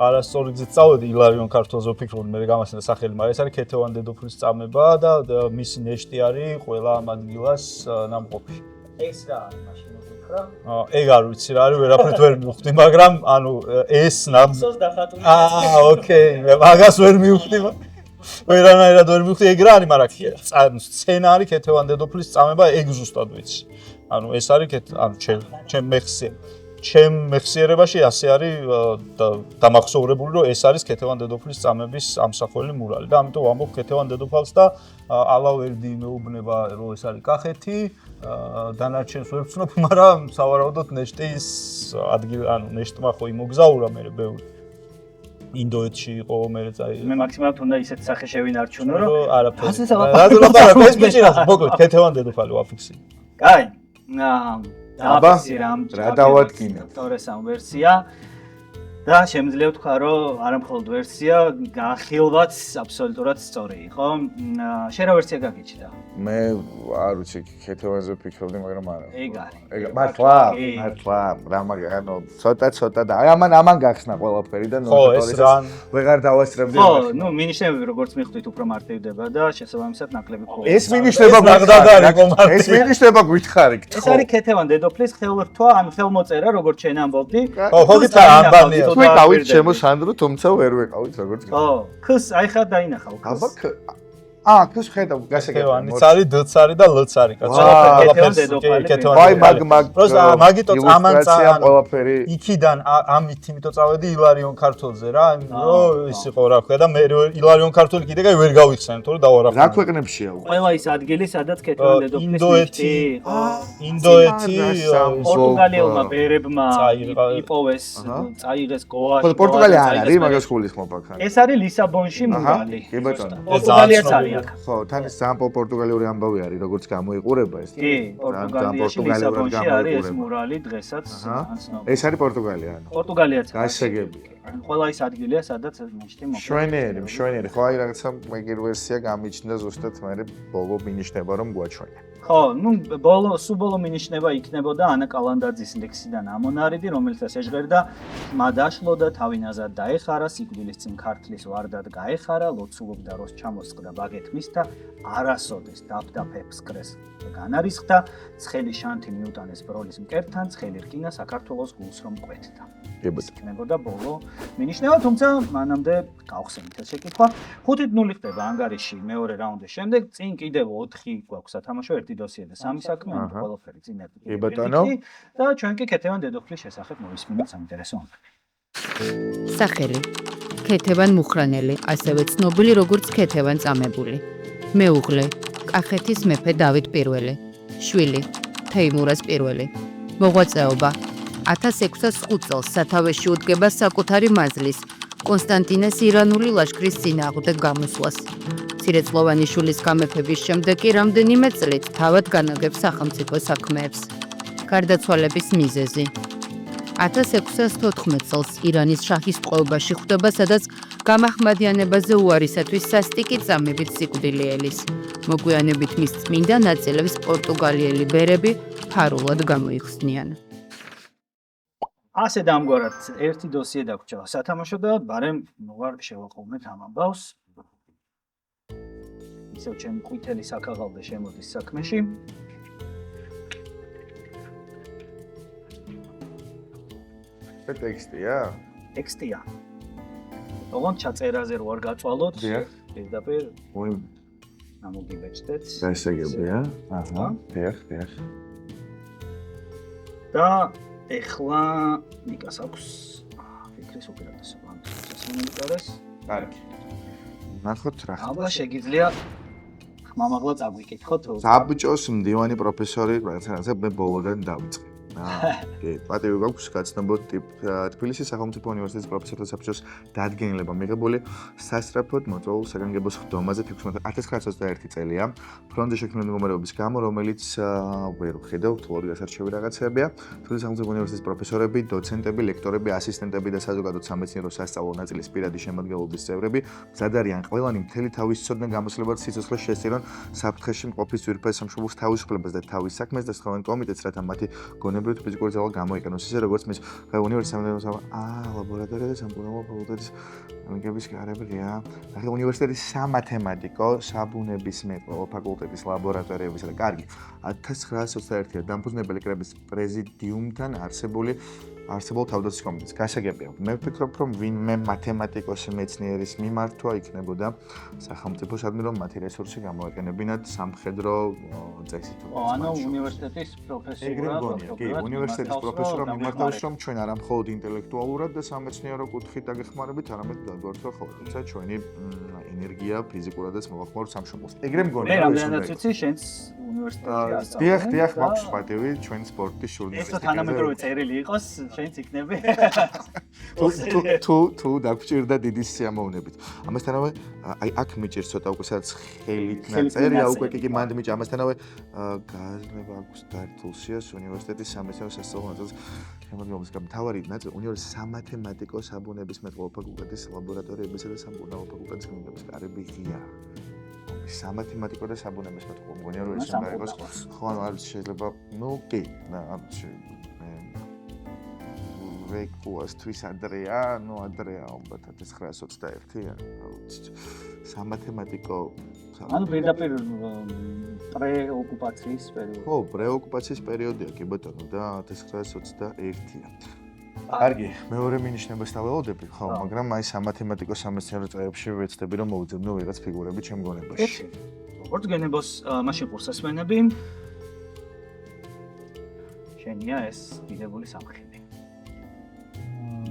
არასწორი გზით წავედი ილარიონ ქართულზე ვფიქრობდი, მე გამასცდა სახელი, მაგრამ ეს არის ქეთევან დედოფლის წამება და მისი ნეშტი არის ყველა ამ ადგილას ნამყოფი. ეს რა არის მაშინ ვფიქრა? ეგ არ ვიცი რა არის, ვერაფერთ ვერ მივხვდი, მაგრამ ანუ ეს სოს დახატული. ოკეი, მე მაგას ვერ მივხვდი. ვერანაირად ვერ მივხვდი, ეგ რა არის, მაგრამ სცენარი ქეთევან დედოფლის წამება ეგ ზუსტად ვიცი. ანუ ეს არის ანუ ჩემ მეხსიერებაში ასე არის დამახსოვრებული, რომ ეს არის ქეთევან დედოფლის წამების ამსახველი მურალი და ამიტომ ვამბობ ქეთევან დედოფალს და ალავერდი მეუბნება, რომ ეს არის კახეთი, დანარჩენს ვერ ვცნობ, მაგრამ სავარაუდოდ ნეშტის ადგილი, ანუ ნეშტმა ხო იმოგზაურა მე ბევრი. ინდოეთში იყო მე წაი. მე მაქსიმალურად უნდა ისეთ სახე შევინარჩუნო, რომ არაფერი. ეს ბიჭი რა, მოკლედ ქეთევან დედოფალი ვაფიქსი. კაი. აბა, რა დავადგინე? ორესან ვერსია. და შემიძლია ვთქვა, რომ არა მხოლოდ ვერსია, განხილვაც აბსოლუტურად სწორი იყო. შენ რა ვერსია გაგიჩნდა? მე არ ვიცი, ქეთევანზე ვფიქრობდი, მაგრამ არა. ეგ არის. მართლა, რა მაგარი, ანუ ცოტა და ამან გახსნა ყველაფერი და ნოტორისაც ვეღარ დავასწრებდი. ხო, ნუ მინიშნებები როგორც მიხვდით, უფრო მარტივდება და შესაბამისად ნაკლები ხო. ეს მინიშნება ეს მინიშნება გითხარით. ეს არის ქეთევან დედოფლის ხელრთვა, ან ხელმოწერა, როგორც შენ ამბობდი. ხო, ხოთი ამბანია. მე გავით ჩემო სანდრო, თუმცა ვერ ვეყავით როგორც გა. ხო, ქს აი ხა დაინახა უკვე. აბა ქს ხედავ გასაგებია. ქეთევანიც არის, დც არის და ლც არის. ვაი მაგიტო ამან ყველაფერი იქიდან ამით იმიტომ წავედი ილარიონ ქართულზე რა, რომ ის იყო რა ქვია და მე ილარიონ ქართული კიდე კაი ვერ გავიხსენე, თორე დავარახე. რა ქვეყნებშია უკვე? ყველა ის ადგილი, სადაც ქეთევან დედოფლის ინდოეთი, პორტუგალიელმა ბერებმა იპოვეს, წაიღეს გოაში. ხო, პორტუგალია არ არის, მაგას ხულისხმობ აქ. ეს არის ლისაბონში მურალი. კი ბატონო. პორტუგალიაც არის აქ. ხო, თან ეს ძალიან პორტუგალიური ამბავი არის, როგორც გამოიყურება ეს. კი, პორტუგალიაში ლისაბონში არის ეს მურალი დღესაც ცნობილია. ეს არის პორტუგალია, ანუ. პორტუგალიაც არის. გასაგებია. ყველა ის ადგილია, სადაც ეს ნეშტი მოხდა. შვენიერი, ხო აი რაღაცა მეგერ ვერსია გამიჩნდა ზუსტად მე ბოლო მინიშნება რომ გვაჩვენა. ხო, ნუ სუბოლო მინიშნება იქნებოდა ანა კალანდაძის ლექსიდან ამონარიდი, რომელიც ეჟღერდა ხმა დაშლოდა, თავი ნაზად დაეხარა, სიკვდილის წინ ქართლის ვარდად გაეხარა, ლოცულობდა როს ჩამოსყდა ბაგეთ მისთა, არასოდეს დაბდა ფეფსკრეს განარისხდა, ცხელი შანთი მიუტანეს ბროლის მკერდთან, ცხელი რკინა საქართველოს გულს რომ კვეთდა. იქნებოდა ბოლო მინიშნება, თუმცა მანამდე გავხსენით ეს შეკითხვა. 5-0 ხდება ანგარიში მეორე რაუნდის შემდეგ, წინ კიდევ 4 გვაქვს სათამაშო, 1 დოსიე და 3 საქმე, ანუ ყველაფერი წინ ერთი. კი ბატონო. და ჩვენ კი ქეთევან დედოფლის შესახებ მოვისმინოთ საინტერესო ამბები. სახელი ქეთევან მუხრანელი, ასევე ცნობილი როგორც ქეთევან წამებული. მეუღლე კახეთის მეფე დავით პირველი, შვილი თეიმურაზ პირველი, მოღვაწეობა 1605 წელს სათავეში უდგება საკუთარი მაზლის კონსტანტინეს ირანული ლაშქრის წინააღმდეგ გამოსვლას. მცირეწლოვანი შულის გამეფების შემდეგ კი რამდენიმე წლით თავად განაგებს სახელმწიფო საქმეებს. გარდაცვალების მიზეზი 1614 წელს ირანის შაჰის ტყვეობაში ხვდება, სადაც გამაჰმადიანებაზე უარისათვის სასტიკი წამებით სიკვდილი ელის. მოგვიანებით მის წმინდა ნაწილებს პორტუგალიელი ბერები ფარულად გამოიხსნიან. ასე დამგვარად ერთი დოსიე დაგვრჩა სათამაშო და ბარემ ვარ შევაყოვნეთ ამ ამბავს. ისევ ჩემი ყვითელი საქაღალდე შემოდის საქმეში. ტექსტია? ტექსტია. ოღონდ ჩაწერაზე რო არ გაწვალოთ, პირდაპირ ამოგიბეჭდეთ. გასაგებია. აჰა, დიახ. და ეხლა ნიკას აქვს ფიქრის უპირატესობა ამ შესაძლებლობას. კარგი. ნახოთ რა. აბა შეგიძლია ხმამაღლა წაგვიკითხოთ. საბჭოს მდივანი პროფესორი, რაღაცა მე ბოლოდან დავიწყე. კი, პატივი გაქვს გაცნობოთ თბილისის სახელმწიფო უნივერსიტეტის პროფესორთა საბჭოს დადგენილება მიღებული სასწრაფოდ მოწვეულ საგანგებო ხდომაზე 1921 წელია ფრონტზე შექმნილი მდგომარეობის გამო, რომელიც ვერ ვხედავ, თვალად გასარჩევი რაღაცებია. თბილისის სახელმწიფო უნივერსიტეტის პროფესორები, დოცენტები, ლექტორები, ასისტენტები და საზოგადო სამეცნიერო სასწავლო ნაწილის პირადი შემადგენლობის წევრები მზად არიან ყველანი მთელი თავის ცოდნა გამოსლებად სიცოცხლეს შესწირონ საფრთხეში მყოფის ძვირფას სამშობლოს თავისუფლებას და თავის საქმეს და სხვადასხვა კომიტეტს, რათა მათი გონებრივი ფიზიკური ძალა გამოიყენოს ისე როგორც მის უნივერსიტეტის ლაბორატორია და სამკურნალო ფაკულტეტის ამიგების გარებია. ახლა უნივერსიტეტის სამათემატიკო საბუნებისმეტყველო ფაკულტეტის ლაბორატორიებისა და კარგი 1921 დამფუძნებელი კრების პრეზიდიუმთან არსებულ თავდაცვის კომიტეტს. გასაგებია. მე ვფიქრობ, რომ ვინმე მათემატიკოსი მეცნიერის მიმართვა იქნებოდა სახელმწიფოსადმი, რომ მათი რესურსი გამოეყენებინათ სამხედრო წესით. ანუ უნივერსიტეტის პროფესორად, უნივერსიტეტის პროფესორად მიმართავს, რომ ჩვენ არა მხოლოდ ინტელექტუალურად და სამეცნიერო კუთხით დაგეხმარებით, არამედ დაგვართვა ხოლმე, თუმცა ჩვენი ენერგია ფიზიკურადაც მოახმაროთ სამშობლოს. ეგრე მგონია. მე რამდენადაც ვიცი, შენს უნივერსიტეტში დიახ, მაქვს პატივი ჩვენ სპორტის ჟურნალისტიკაზე. ეს თანამედროვე წერილი იყოს, შენც იქნები. თუ დაგჭირდა დიდი სიამოვნებით. ამასთანავე აი აქ მიჭირს ცოტა უკვე სადაც ხელით ნაწერია, უკვე კი მანდ მიჭირს. ამასთანავე გააზრება აქვს დართულსიას უნივერსიტეტის სამეცნიერო სასწავლო ნაწილს შემადგენლობის მთავარი ნაწილი უნივერსიტეტის სამათემატიკო საბუნებისმეტყველო ფაკულტეტის ლაბორატორიებისა და სამკურნალო ფაკულტეტის ხელმძღვანელის კარები ღია. სამათემატიკო და საბუნებისმეტყველო მგონია რომ ეს უნდა იყოს. ხო, ანუ არის შეიძლება, კი, რეკუასთვის ადრეა, ადრეა ალბათ 1921-იან. სამათემატიკო ანუ პირდაპირ პრეოკუპაციის პერიოდი. ხო, პრეოკუპაციის პერიოდია კი ბატონო და 1921-ია. კარგი, მეორე მინიშნებას დაველოდები, ხო, მაგრამ აი სამათემატიკო სამეცნიერო წრეებში ვეცდები რომ მოვიძებნო ვიღაც ფიგურები ჩემ გონებაში. როგორც გენებოს მაშინ კურსასმენები შენია ეს დიდებული სამხედრო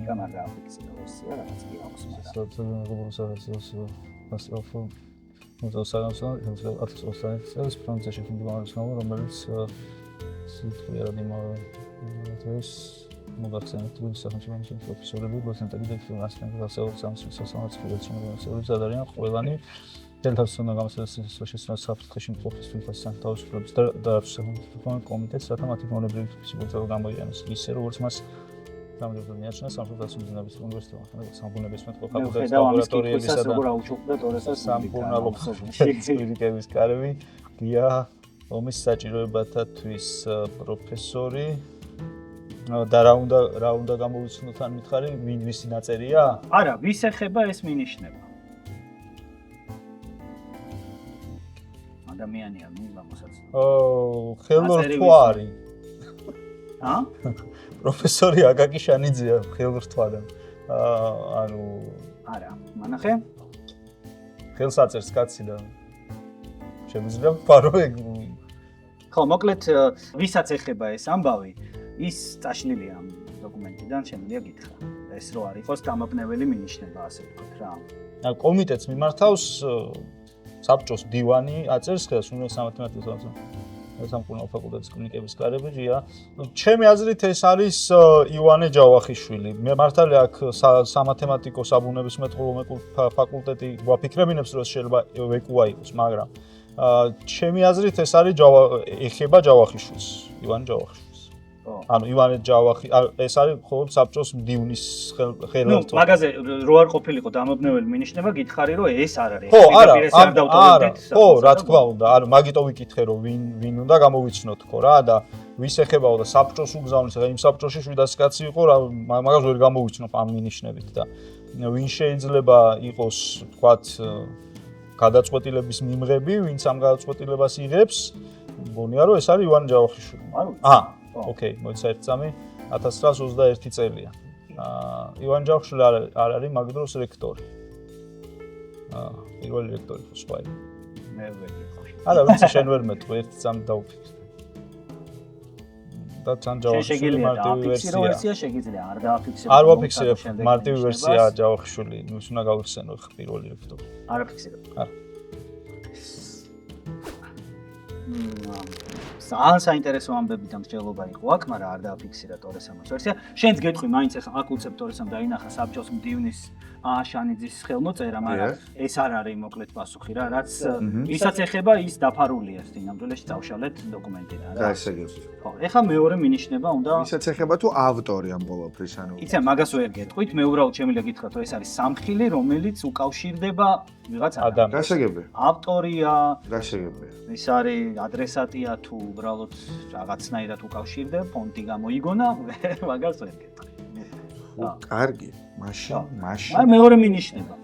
გამარჯვება ოფიციალურს რაღაც კი აქვს ფრონტზე შექმნილი გამოსვლა, რომელიც სიტყვიერად იმავე დღეს მოგახსენებთ თბილისის სახელმწიფო პროფესორები, დოცენტები და ასისტენტები სასამართლოს ხელმძღვანელები ზადარიან ყველანი დელტას უნდა გამოსცეს შესაძლოა საფრთხეში მყოფის თვითონ თავისუფლების და სახელმწიფო კომიტეტს, რათა მათი მონებრივი ფიზიკური ძალა გამოიყენოს ისე როგორც მას გამოდევდა მიაჩნია სამშობლოს უნივერსიტეტის სამბუნებისმეტყველო ფაკულტეტის ლაბორატორიებისა და სამკურნალო ფიზიკების კარები გია ომის საჭიროებათათვის პროფესორი და რა უნდა გამოვიცნოთ ან მითხარი ვისი ნაწერია? არა, ვის ეხება ეს მინიშნება? ადამიანია, რომელსაც ხელმძღვანელი. პროფესორი აკაკი შანიძეა ხელმძღვანელი. ანუ არა, მანახე. ხელსაწერს კაცი და შემიძლია ვფარო ეგ. ხო, მოკლედ, ვისაც ეხება ეს ამბავი, ის წაშლილია ამ დოკუმენტიდან, შემიძლია გითხრა. ეს რო არ იყოს დამაბნეველი მინიშნება, ასე ვთქვათ რა. კომიტეტს მიმართავს საბჭოს მდივანი აწერს ხელს, უნდა სამათემატიკოს სამკურნალო ფაკულტეტის კლინიკების გარებიჯია. ჩემი აზრით ეს არის ივანე ჯავახიშვილი. მე მართალია აქ სამათემატიკო საბუნებისმეტყველო ფაკულტეტი გვაფიქრებინებს რომ შეიძლება ვეკუა იყოს, მაგრამ ჩემი აზრით ეს არის ეხება ჯავახიშვილს, ივანე ჯავახიშვილს. ანუ ივანე ჯავახი ეს არის მხოლოდ საბჭოს მდივნის ხელმძღვანელი. მაგაზე რო არ ყოფილიყო დამაბნეველი მინიშნება, გითხარი რომ ეს არ არის. ხო, არა, ხო, რა თქმა უნდა, ანუ მაგიტო ვიკითხე რომ ვინ უნდა გამოვიცნოთ ხო რა და ვის ეხებაო და საბჭოს უგზავნის, ხა იმ საბჭოში 700 კაცი იყო რა, მაგას ვერ გამოვიცნობ ამ მინიშნებით და ვინ შეიძლება იყოს, თქვათ, გადაწყვეტილების მიმღები, ვინც ამ გადაწყვეტილებას იღებს, მგონია რომ ეს არის ივანე ჯავახიშვილი. ოკეი, მოიცა 1 წამი 1921 წელია. ივანე ჯავახიშვილი არ არის მაგ დროს რექტორი. პირველი რექტორი ხო სხვა იყო. მე ვერ ვიყავი. არა, ვიცი შენ ვერ მეტყვი 1 წამი დავფიქრე. და თან ჯავახიშვილი მარტივი ვერსია. შეგიძლია არ დააფიქსირო. არ ვაფიქსირებ, მარტივი ვერსია ჯავახიშვილი, ის უნდა გავიხსენო ხ პირველი რექტორი. არ აფიქსირებ. არა. ძალიან საინტერესო ამბები და მსჯელობა იყო აქ, მაგრამ არ დააფიქსირა ტორესამოს ვერსია. შენც გეტყვი, მაინც ახლა აქ უცებ ტორესამ დაინახა საბჭოს მდივნის შანიძის ხელმოწერა, მაგრამ ეს არ არის მოკლედ პასუხი რა, რაც ვისაც ეხება, ის დაფარულია სინამდვილეში წავშალეთ დოკუმენტიდან რა. გასაგებია. ხო, ეხლა მეორე მინიშნება უნდა ვისაც ეხება თუ ავტორი ამ ბოლოფრის, ანუ იცი, მაგას ვერ გეტყვით, მე უბრალოდ შემიძლია გითხრათ, რომ ეს არის სამხილი, რომელიც უკავშირდება ვიღაც ადამიანს. გასაგებია. ავტორია, გასაგებია. ის არის ადრესატია თუ უბრალოდ რაღაცნაირად უკავშირდება, ფონტი გამოიგონა, მაგას ვერ გეტყვი. კარგი, მაშინ. აი მეორე მინიშნება.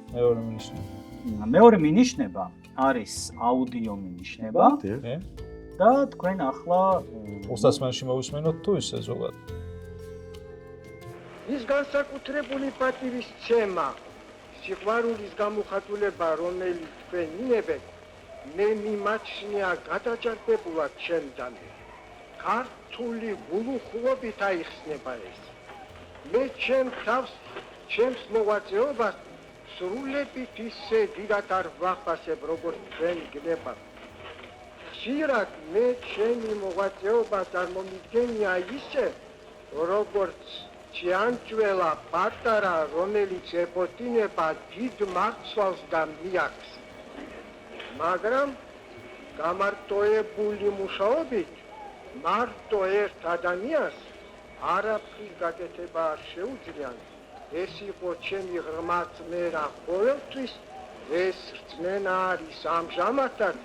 მეორე მინიშნება არის აუდიო მინიშნება და თქვენ ახლა უსასმენში მოვისმენოთ თუ ისე ზოგადად. ის განსაკუთრებული პატივისცემა, სიყვარულის გამოხატულება, რომელიც თქვენ ინებეთ, მე მიმაჩნია გადაჭარბებულად ჩემდანე. ქართული გულუხლობით აიხსნება ეს. მე ჩემს მოღვაწეობას სრულებით ისე დიდად არ ვახასებ, როგორც თქვენ გნებავთ. ხშირად მე ჩემი მოღვაწეობა წარმომიდგენია ისე, როგორც ჭიანჭველა პატარა, რომელიც ეფოთინება დიდ მარცვალს და მიაქს. მაგრამ გამარტოებული მუშაობით მარტო ერთ ადამიანს არაფრის გაკეთება არ შეუძლიან. ეს იყო ჩემი ღრმა წმენა ყოველთვის, ეს რწმენა არის ამჟამადაც,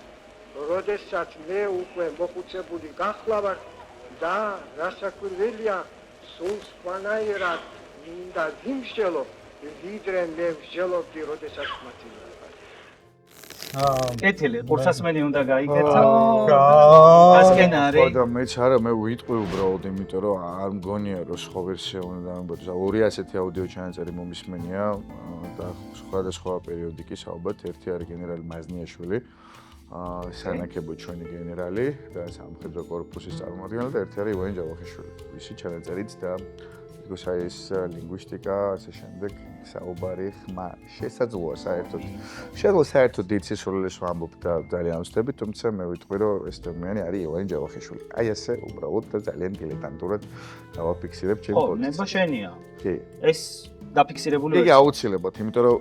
როდესაც მე უკვე მოხუცებული გახლავარ და რასაკვირველია, სულ სხვანაირად მინდა ვიმსჯელო, ვიდრე მე ვსჯელობდი, როდესაც მათილდა. კეთილი, ყურსასმენი უნდა გაიკეთო. ასკენ არის. ხო და მეც არა, მე ვიტყვი უბრალოდ, იმიტომ რომ არ მგონია რომ სხვა ვერსია უნდა დამბოდეს. ორი ასეთი აუდიო ჩანაწერი მომისმენია და სხვადასხვა პერიოდიკის ალბათ. ერთი არის გენერალი მაზნიაშვილი, სანაკებო ჩვენი გენერალი და სამხედრო კორპუსის წარმომადგენელი და ერთი არის ივანე ჯავახიშვილი, ვისი ჩანაწერიც და ეს ლინგვისტიკა, ასე შემდეგ საუბარი ხმა შესაძლოა საერთოდ. შეიძლება საერთოდ დიდ სისულელეს ვამბობ და ძალიან ვწდები, თუმცა მე ვიტყვი რომ ეს ადამიანი არის ივანე ჯავახიშვილი. აი ასე უბრალოდ და ძალიან დილეტანტურად დავაფიქსირებ ჩემ ხო, პოდკასტს. ნება შენია. კი. ეს დაფიქსირებული იგი აუცილებლად, იმიტომ რომ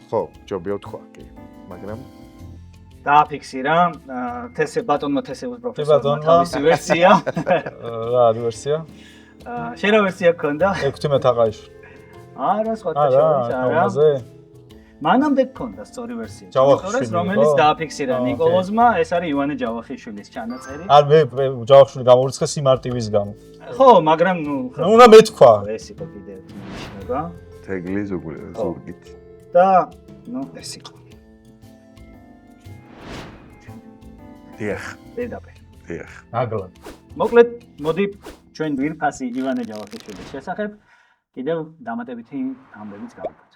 ხო, ჯობია თქვა, კი. მაგრამ დააფიქსირა, თესე ბატონმა თესეუს პროფესორმა თავისი ვერსია. რა არის ვერსია? შენ რა ვერსია გქონდა? 16 აყაიშვილი. არა, სხვათა შორის არა. ამაზე? მანამდე გქონდა სწორი ვერსია. ჯავახიშვილი, რომელიც ხო? დააფიქსირა ნიკოლოზმა, ეს არის ივანე ჯავახიშვილის ჩანაწერი. არ მე ჯავახიშვილი გამორიცხე სიმარტივის გამო. ხო, მაგრამ ნუ უნდა მეთქვა. ეს იყო კიდევ მინიშნება. თეგლი ზურგით. და ნუ ეს იყო. დიახ, დედაფერი. დიახ. აგლა. მოკლედ, მოდი ჩვენ ვირფასი ივანე ჯავახიშვილის შესახებ კიდევ დამატებითი ამბებიც გავიგოთ.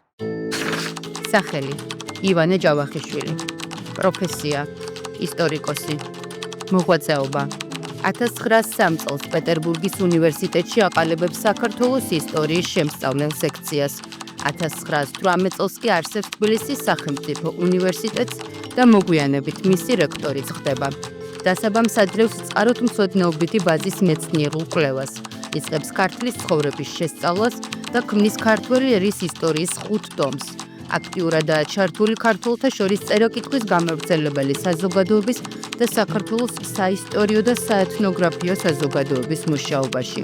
სახელი ივანე ჯავახიშვილი, პროფესია ისტორიკოსი, მოღვაწეობა 1903 წელს პეტერბურგის უნივერსიტეტში აყალიბებს საქართველოს ისტორიის შემსწავლელ სექციას. 1918 წელს კი არსებს თბილისის სახელმწიფო უნივერსიტეტს და მოგვიანებით მისი რექტორიც ხდება. დასაბამს აძლევს წყაროთმცოდნეობითი ბაზის მეცნიერულ კვლევას, იწყებს ქართლის ცხოვრების შესწავლას და ქმნის ქართველი ერის ისტორიის 5 ტომს. აქტიურადაა ჩართული ქართველთა შორის წერა-კითხვის გამავრცელებელი საზოგადოების და საქართველოს საისტორიო და საეთნოგრაფიო საზოგადოების მუშაობაში.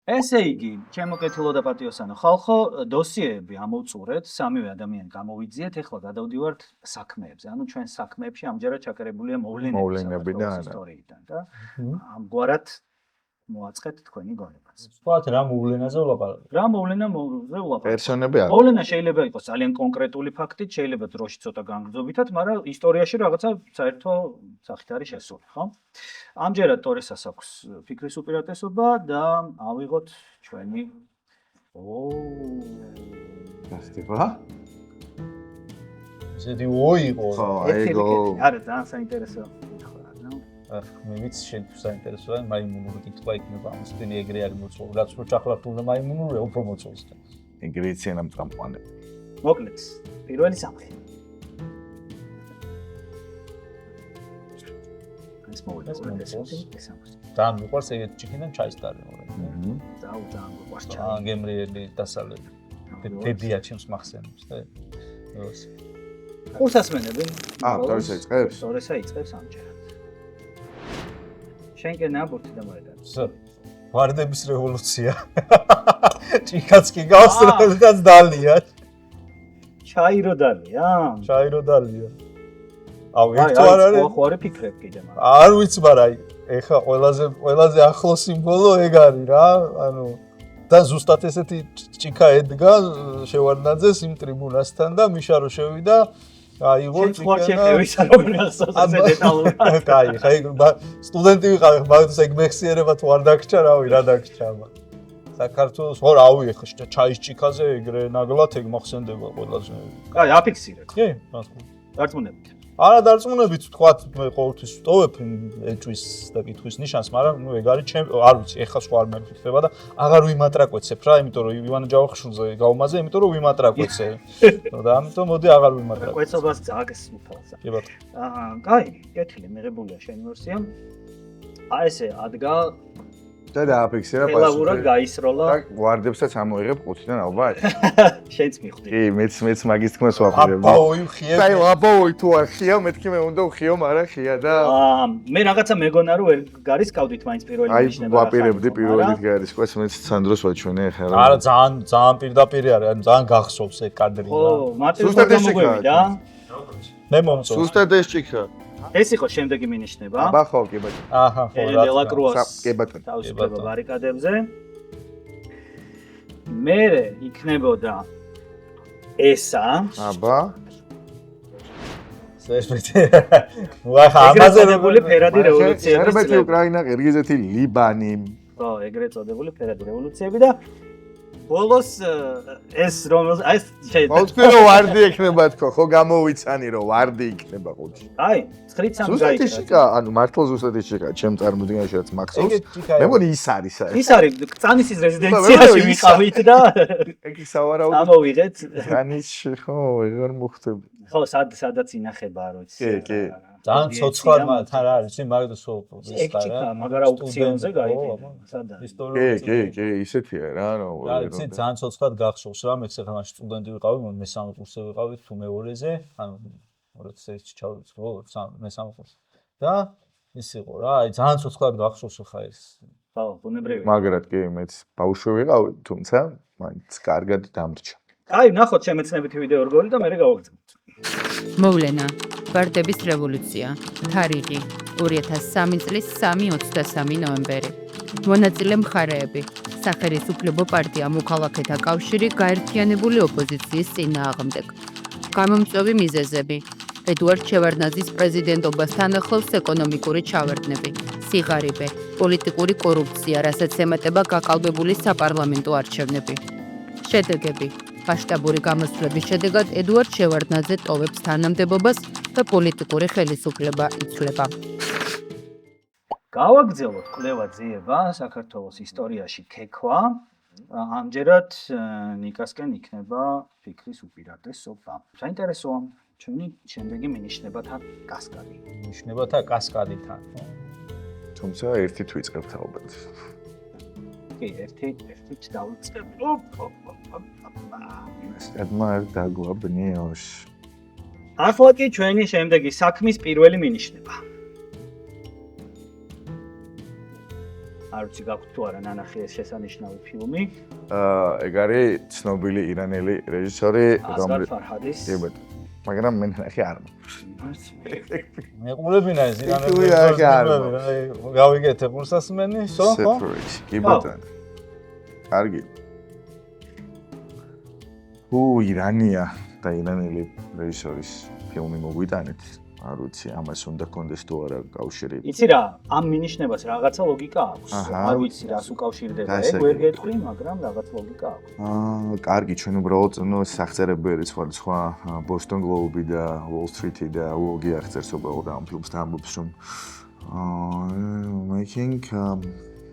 ესე იგი, ჩემო კეთილო და პატიოსანო ხალხო, დოსიეები ამოვწურეთ, სამივე ადამიანი გამოვიძიეთ, ეხლა გადავდივართ საქმეებზე. ანუ ჩვენ საქმეებში ამჯერად ჩაკერებულია მოვლენები და არა. ისტორიიდან და ამგვარად მოაწყეთ თქვენი გონებაც. ვთქვათ, რა მოვლენაზე ვლაპარაკობთ? რა მოვლენაზე ვლაპარაკობთ? პერსონები არა. მოვლენა შეიძლება იყოს ძალიან კონკრეტული ფაქტით, შეიძლება დროში ცოტა განგრძობითად, მაგრამ ისტორიაში რაღაცა საერთო სახით არის შესული, ხო? ამჯერად ტორესას აქვს ფიქრის უპირატესობა და ავიღოთ ჩვენი გასტება? ისეთი ოიღო. ხო, აიგო. არა, ძალიან საინტერესო. მე ვიცი შენ თუ საინტერესოა მაიმუნური კითხვა იქნება ამის თენი ეგრე არის მოწვეული რაც რო ჩახლართული მაიმუნურია უფრო მოწვევს და ინგრიდიენტი ამ წამყვანები. მოკლედ, პირველი სამხი. ეს მოვლენა და მიყვარს ეგეთ ჩიქიდან ჩაისტარი მორე. ძალიან გვყვარს აა ჩაი. გემრიელი დასავლეთ. დებია ჩემს მახსენებს და ეს კურსასმენები. ტორესა იწყებს? ტორესა იწყებს ამჯერად. შენკენ აბურთი და მოედან. ვარდების რევოლუცია. ჭიქაც კი გავს როდესაც დალია. ჩაირო დალია. ჩაირო დალია. აუ აი, ერთ არ არის. ხო არის ფიქრებ კიდე მაგრამ. არ ვიცი, მაგრამ ეხა ყველაზე ახლო სიმბოლო ეგ არის რა. ანუ და ზუსტად ესეთი ჭიქა ედგა შევარდნაძეს იმ ტრიბუნასთან და მიშა რო შევიდა აიღო ჭიქა. კაი, ხაი სტუდენტი ვიყავი, მაგას ეგ მეხსიერება თუ არ დაგჭა, რავი, რა დაგჭა. საქართველოს ხო რავი, ხა ჩაის ჭიქაზე ეგრე ნაგლად ეგ მახსენდება ყველაზე. კაი, აფიქსირე. კი, დარწმუნებით. არა დარწმუნებით, თქვათ, მე ყოველთვის ვტოვებ ეჭვის და კითხვის ნიშანს, მაგრამ ნუ ეგ არის არ ვიცი, ეხლა სხვა არ მეკითხება და აღარ ვიმატრაკვეცებ რა, იმიტომ რომ ივანე ჯავახიშვილზე გავუმაზე, იმიტომ რომ ვიმატრაკვეცე. და ამიტომ მოდი აღარ ვიმატრაკვეცე. კვეცობას ძაგეს უფალსა. კი ბატონო. კაი, კეთილი, მიღებულია შენი ვერსია. აი ესე ადგა და დააფიქსირა პასუხი. გაისროლა. და ვარდებსაც ამოიღებ 5-დან ალბათ. შენც მიხვდი. კი, მეც მაგის თქმას ვაფრებ. აბაოი ხიებ. აი, აბაოი თუ არ ხია, მეთქი მე უნდა ხიო, მაგრამ ხია და მე რაღაცა მეგონა რომ ვერ გარისკავდით მაინც პირველი ნიშნება. აი, ვაპირებდი პირველი გარისკვეს, მეც სანდროს ვაჩვენე ახლა. არა, ძალიან პირდაპირი არის, ანუ ძალიან გახსოვს ეგ კადრი. ხო, მარტივად გამოგვევიდა. მე მომწონს. სუსტად ეს ჭიქა. ეს იყო შემდეგი მინიშნება. აბა ხო, კი ბატონო. აჰა, ხო, რა. დელაკრუას კი ბატონო. თავისუფლება ბარიკადებზე. მე იქნებოდა ესა. აბა. ვახა, ამაზე რებული ფერადი რევოლუციების. სერბეთი, უკრაინა, ყირგიზეთი, ლიბანი. ხო, ეგრეთ წოდებული ფერადი რევოლუციები და ბოლოს ეს რომელს აი შეიძლება მოვთქვი რომ ვარდი ექნება თქო, ხო გამოვიცანი რომ ვარდი იქნება ყუთში. აი 9-3 ზუსტად ისიკა, ანუ მართლა ზუსტად ისიკა, ჩემ წარმოდგენაში რაც მახსოვს. მე მგონი ის არის აი. ის არის წანისის რეზიდენციაში ვიყავით და ეგ სავარაუდო ამოვიღეთ. განისში ხო, ეგარ მოხდები. ხო, სადაც ინახება, არ ვიცი. კი. ძალიან ცოცხლად თან რა არის, მაგ სულ ეგ ჭიქა, მაგრამ აუქციონზე გაიგო. სადაა? კი, ისეთია რა, რომ რა ვიცი, ძალიან ცოცხლად გახსოვს რა, მეც ახლა მაშინ სტუდენტი ვიყავი, მესამე კურსზე ვიყავი თუ მეორეზე, ანუ 2001-ში ჩავიწყე, ხო, მესამე კურსზე. და ის იყო რა, აი ძალიან ცოცხლად გახსოვს ახლა ეს. ხო, ბუნებრივია. მაგრად კი, მეც ბავშვი ვიყავი, თუმცა მაინც კარგად დამრჩა. აი, ნახოთ შემეცნებითი ვიდეო რგოლი და მე გავაგზავნოთ. მოვლენა ვარდების რევოლუცია. თარიღი 2003 წლის 3-23 ნოემბერი. მონაწილე მხარეები: სახელმწიფო პარტია მოქალაქეთა კავშირი გაერთიანებული ოპოზიციის წინააღმდეგ. გამომწვევი მიზეზები: ედუარდ შევარდნაძის პრეზიდენტობასთან ახლავს ეკონომიკური ჩავარდნები, სიღარიბე, პოლიტიკური კორუფცია, რასაც ემატება გაკალბებული საპარლამენტო არჩევნები. შედეგები: მასშტაბური გამოსვლების შედეგად ედუარდ შევარდნაძე ტოვებს თანამდებობას და პოლიტიკური ხელისუფლება იცვლება. გავაგრძელოთ კვლევა ძიება საქართველოს ისტორიაში ქექვა. ამჯერად ნიკასკენ იქნება ფიქრის უპირატესობა. საინტერესოა. ჩვენი შემდეგი მინიშნებათა კასკადი. ნიშნებათა კასკადიდან. თუმცა ერთით ვიწყებთ ალბათ. კი, ერთით დავიწყებ. სტადმა არ დაგვაბნიოს. ახლა კი ჩვენი შემდეგი საქმის პირველი მინიშნება. არ ვიცი გაქვთ თუ არა ნანახი ეს შესანიშნავი ფილმი. ეგ არის ცნობილი ირანელი რეჟისორი, ასგარ ფარჰადის. კი ბატონო. მაგრამ მე ნახე არ მაქვს. მეყურებინა ეს თუ არა, არ გავიგეთ ყურსასმენი, ხო? Separation. კი ბატონო. კარგი. ირანია და ირანელი რეჟისორის ფილმი მოგვიტანეთ. არ ვიცი, ამას უნდა კონდეს თუ არა კავშირი. იცი რა, ამ მინიშნებას რაღაცა ლოგიკა აქვს. არ ვიცი რას უკავშირდება, ეგ ვერ გეტყვი, მაგრამ რაღაც ლოგიკა აქვს. კარგი, ჩვენ უბრალოდ სახწერებელი სხვა Boston Globe და Wall Street და UOL-ი აღწერს უბრალოდ ამ ფილმს და ამბობს რომ making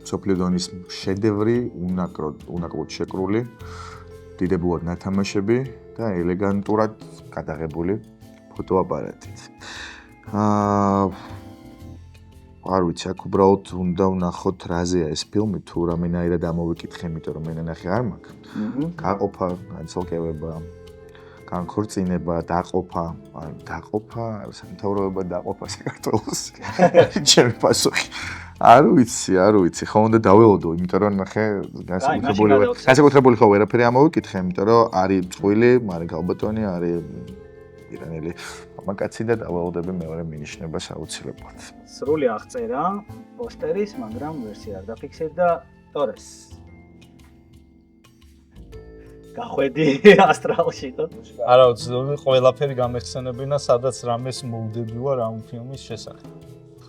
სოფლიოდონის შედევრი, უნაკლოდ შეკრული, დიდებულად ნათამაშები და ელეგანტურად გადაღებული ფოტოაპარატით. არ ვიცი, აქ უბრალოდ უნდა ვნახოთ რაზეა ეს ფილმი, თუ რამენაირად ამოვიკითხე, იმიტომ რომ მე ნახე არ მაქვს. გაყოფა, განცალკევება, განქორწინება, დაყოფა, სამთავროება დაყოფა საქართველოს. ჩემი პასუხი. არ ვიცი, ხო უნდა დაველოდო, იმიტომ რომ ნახე განსაკუთრებული ხო ვერაფერი ამოვიკითხე, იმიტომ რომ არის წყვილი, მაგრამ გალბატონი არის ირანელი მამაკაცი და დაველოდები მეორე მინიშნებას აუცილებლად. სრული აღწერა პოსტერის, მაგრამ ვერსია არ დაფიქსირდა ტორეს. გახვედი ასტრალში და არა ვიცი, ყველაფერი გამეხსენებინა, სადაც რამეს მოვდები ვარ ამ ფილმის შესახებ.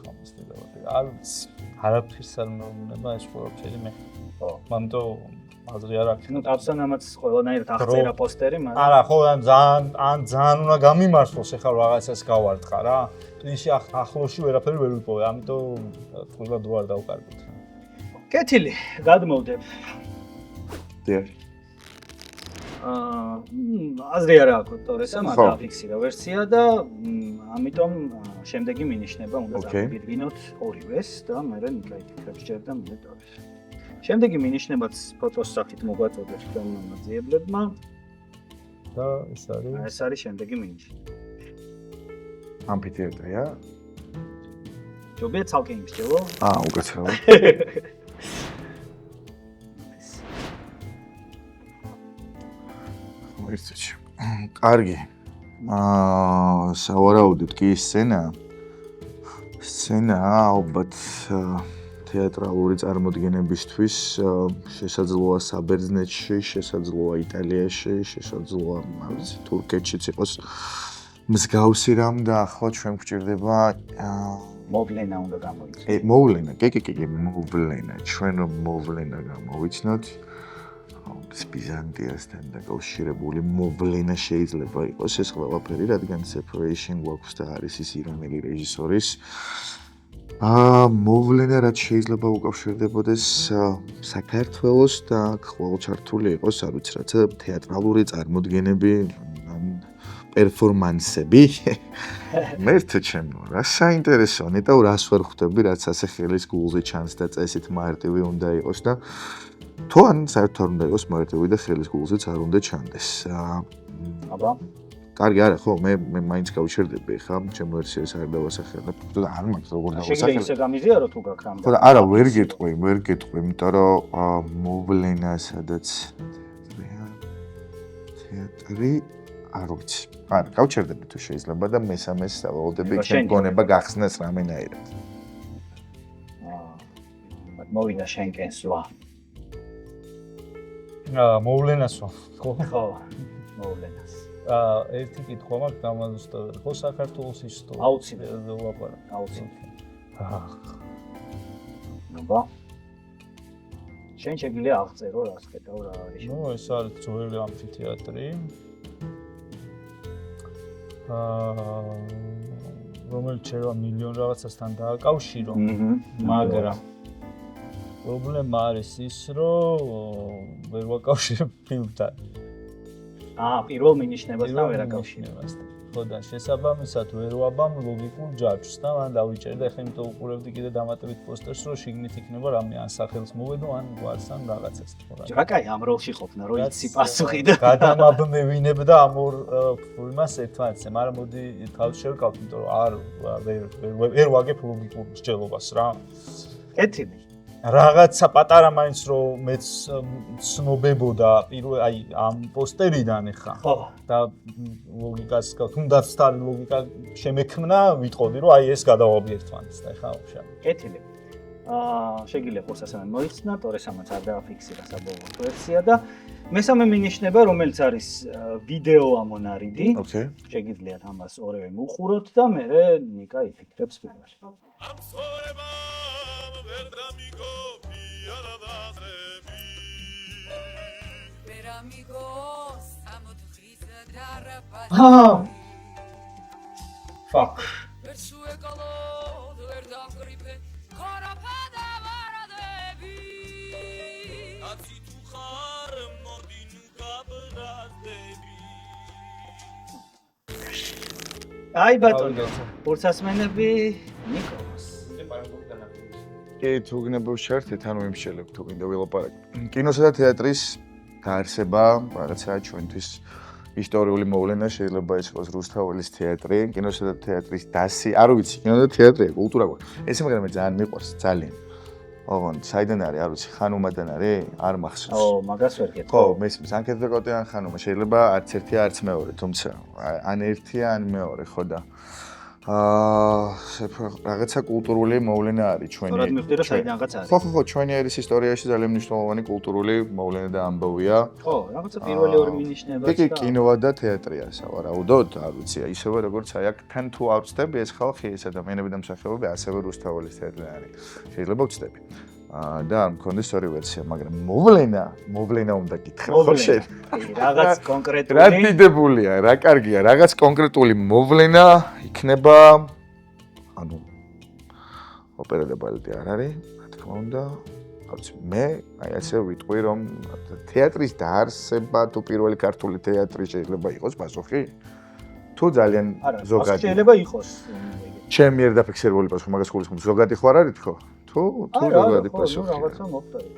ხომის დედავები. არ ვიცი, არაფერს არ მეუბნება ეს ყველაფერი მე. ხო, მანდ აზრი არ აქვს. ნუ თავსანამაც ყველანაირად აღწერა პოსტერი, მაგრამ არა, ხო, ან ძალიან უნდა გამიმართლოს ახლა რაღაცას გავარტყა რა. ისე ახლოში ვერაფერი ვერ ვიპოვე, ამიტომ ყველა დრო არ დავკარგოთ. კეთილი, გადმოვდებ. დიახ. აზრი არ აქვს ტორესა, მაგრამ დაფიქსირა ვერსია და ამიტომ შემდეგი მინიშნება უნდა დავიდგინოთ ორივეს და მე ნიკაიფებს ჯერდა მე ტორეს. შემდეგი მინიშნებაც ფოტოს სახით მოგვაწოდებს თქვენმა მაძიებლებმა და ეს არის შემდეგი მინიშნება. ამფითეატრია? ჯობია ცალკე იმსჯელო? უკაცრავად. ერთში. კარგი. სავარაუდოდ კი სცენა ალბათ თეატრალური წარმოდგენებისთვის შესაძლოა საბერძნეთში, შესაძლოა იტალიაში, შესაძლოა თურქეთშიც იყოს მსგავსი რამ და ახლა ჩვენ გვჭირდება მოვლენა უნდა გამოიცნოთ. მოვლენა, კი, მოვლენა. ჩვენ რომ მოვლენა გამოვიცნოთ, ბიზანტიასთან დაკავშირებული მოვლენა შეიძლება იყოს ეს ყველაფერი, რადგან Separation გვაქვს და არის ის ირანელი რეჟისორის მოვლენა რაც შეიძლება უკავშირდებოდეს საქართველოს და ყველა ჩართული იყოს, არ ვიცი, რაცა თეატრალური წარმოდგენები, პერფორმანსები. მერტე ჩემო, რა საინტერესოა, ნეტავ რას ვერ ხვდები, რაც ასე ხელის გულზე ჩანს და წესით მარტივი უნდა იყოს და თუ ან საერთოდ არ უნდა იყოს მარტივი და ხელის გულზეც არ უნდა ჩანდეს. აბა კარგი არა ხო, მე მაინც გავიშერდები ხა, ჩემ ვერსიას არ დავასახელებ. და არ მაქვს როგორ დავასახელებ. შეიძლება ისე გამიზიარო თუ გაქვს ამ. ხო და არა, ვერ გეტყვი, იმიტომ რომ მოვლენა სადაც თეატრი არ ვიცი. არა, გავჩერდები თუ შეიძლება და მესამეს სავალდები ჩემ გონება გახსნას რამენაირად. მოვიდა შენკენსვა. მოვლენასო, ხო? ხო, მოვლენას. ერთი კითხვა მაქვს დამაზუსტებელი. ხო საქართველოს ისტორია? აუცილებლად ვლაპარაკ. აუცილებლად. აბა. შენ შეგვიძლია აღწერო რას ხედავ რა არის. ნუ ეს არის ძველი ამფითეატრი. რომელიც შეიძლება მილიონ რაღაცასთან დააკავშირო, მაგრამ პრობლემა არის ის, რომ ვერ ვაკავშირებ ფილმთან. პირველ მინიშნებასთან ვერ აკავშირებ. ხო და შესაბამისად ვერ ვაბამ ლოგიკურ ჯაჭვს და მან დავიჭერდა ახლა იმიტომ უყურებდი კიდე დამატებით პოსტერს რომ შიგნით იქნება რამე ან სახელს მოვედო ან გვარს ან რაღაცას ხო რა. რა კაი ამ როლში ყოფნა რო იცი პასუხი და გადამაბმევინებ და ამ ორ იმას ერთმანეთზე, მაგრამ მოდი თავს შევკავთ, იმიტომ რომ არ ვერ ვაგებ ლოგიკურ მსჯელობას რა. კეთილი. რაღაცა პატარა მაინც რომ მეც ცნობებოდა პირველ აი ამ პოსტერიდან ახლა. ხო. და ლოგიკას თუნდაც სტარი ლოგიკა შემექმნა, ვიტყოდი რომ აი ეს გადავაბი ერთმანეთს და ახლა ვშა. კეთილი. შეგიძლია ყურსასამე მოიხსნა, ტორესამაც არ დააფიქსირა საბოლოო ვერსია და მესამე მინიშნება, რომელიც არის ვიდეო ამონარიდი. ოკეი. შეგიძლიათ ამას ორივე მუხუროთ და მე ნიკა იფიქრებს პირველი. Fuck. აი ბატონო, ყურსასმენები ნიკოლას. კი, თუ გნებავ შერთით, ანუ იმშელებ თუ გინდა ვილაპარაკო. კინოსა და თეატრის დაარსება, რაღაცა ჩვენთვის ისტორიული მოვლენა შეიძლება იყოს რუსთაველის თეატრი, კინოსა და თეატრის დასი, არ ვიცი, კინო და თეატრია, კულტურა გვაქვს. ეს მაგრამ მე ძალიან მიყვარს, ძალიან. ოღონდ, საიდან არის, არ ვიცი, ხანუმადან არის? არ მახსოვს. ო, მაგას ვერ გეტყვი. ხო, მესმის, ანკეტდეკოტიან ხანუმა, შეიძლება არც ერთია, არც მეორე, თუმცა ან ერთია, ან მეორე, ხო და რაღაცა კულტურული მოვლენა არის ჩვენი. სწორად მივხვდი, რომ საიდანღაც არის. ხო, ჩვენი ერის ისტორიაში ძალიან მნიშვნელოვანი კულტურული მოვლენა და ამბავია. ხო, რაღაცა პირველი ორი მინიშნებაც კი, და კინოა და თეატრია, სავარაუდოდ, არ ვიცი, ისევე როგორც აი აქ თან თუ არ ვწდები, ეს ხალხი, ეს ადამიანები და მსახიობები ასევე რუსთაველის თეატრი არის. შეიძლება ვწდები. და არ მქონდეს სწორი ვერსია, მაგრამ მოვლენა უნდა გითხრა ხო შენ. რაღაც კონკრეტული. რა დიდებულია, რა კარგია, რაღაც კონკრეტული მოვლენა იქნება, ანუ ოპერა და ბალეტი არ არის, რა თქმა უნდა. არ ვიცი, მე აი ასე ვიტყვი, რომ თეატრის დაარსება თუ პირველი ქართული თეატრი შეიძლება იყოს პასუხი? თუ ძალიან ზოგადი. შეიძლება იყოს. ჩემი მიერ დაფიქსირებული პასუხი, მაგას გულისხმობ, ზოგადი ხო არ არის თქო? თუ ზოგადი პასუხი. რაღაცა მოხდება.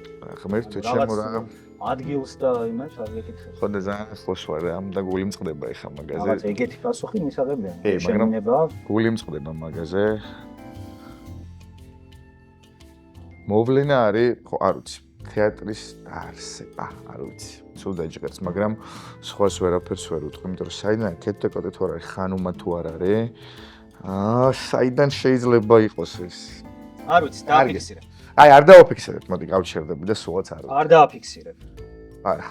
ღმერთო, ჩემო რა ადგილს და იმას არ გეკითხე. ხო და ძალიან ახლოს ვარ ამ და გული მწყდება ეხა მაგაზე. რაღაც ეგეთი პასუხი მისაღებია. კი, მაგრამ შემინება გული მწყდება მაგაზე. მოვლენა არის, ხო, არ ვიცი, თეატრის დაარსება, არ ვიცი. სულ დაიჭერს, მაგრამ სხვას ვერაფერს ვერ ვიტყვი, იმიტომ რომ საიდან კეთდეკოტე თუ არ არის, ხანუმა თუ არ არის. საიდან შეიძლება იყოს ეს? არ ვიცი, დააფიქსირებ. აი, არ დავაფიქსირებ, მოდი გავჩერდები და სულაც არ. არ დააფიქსირებ. არა.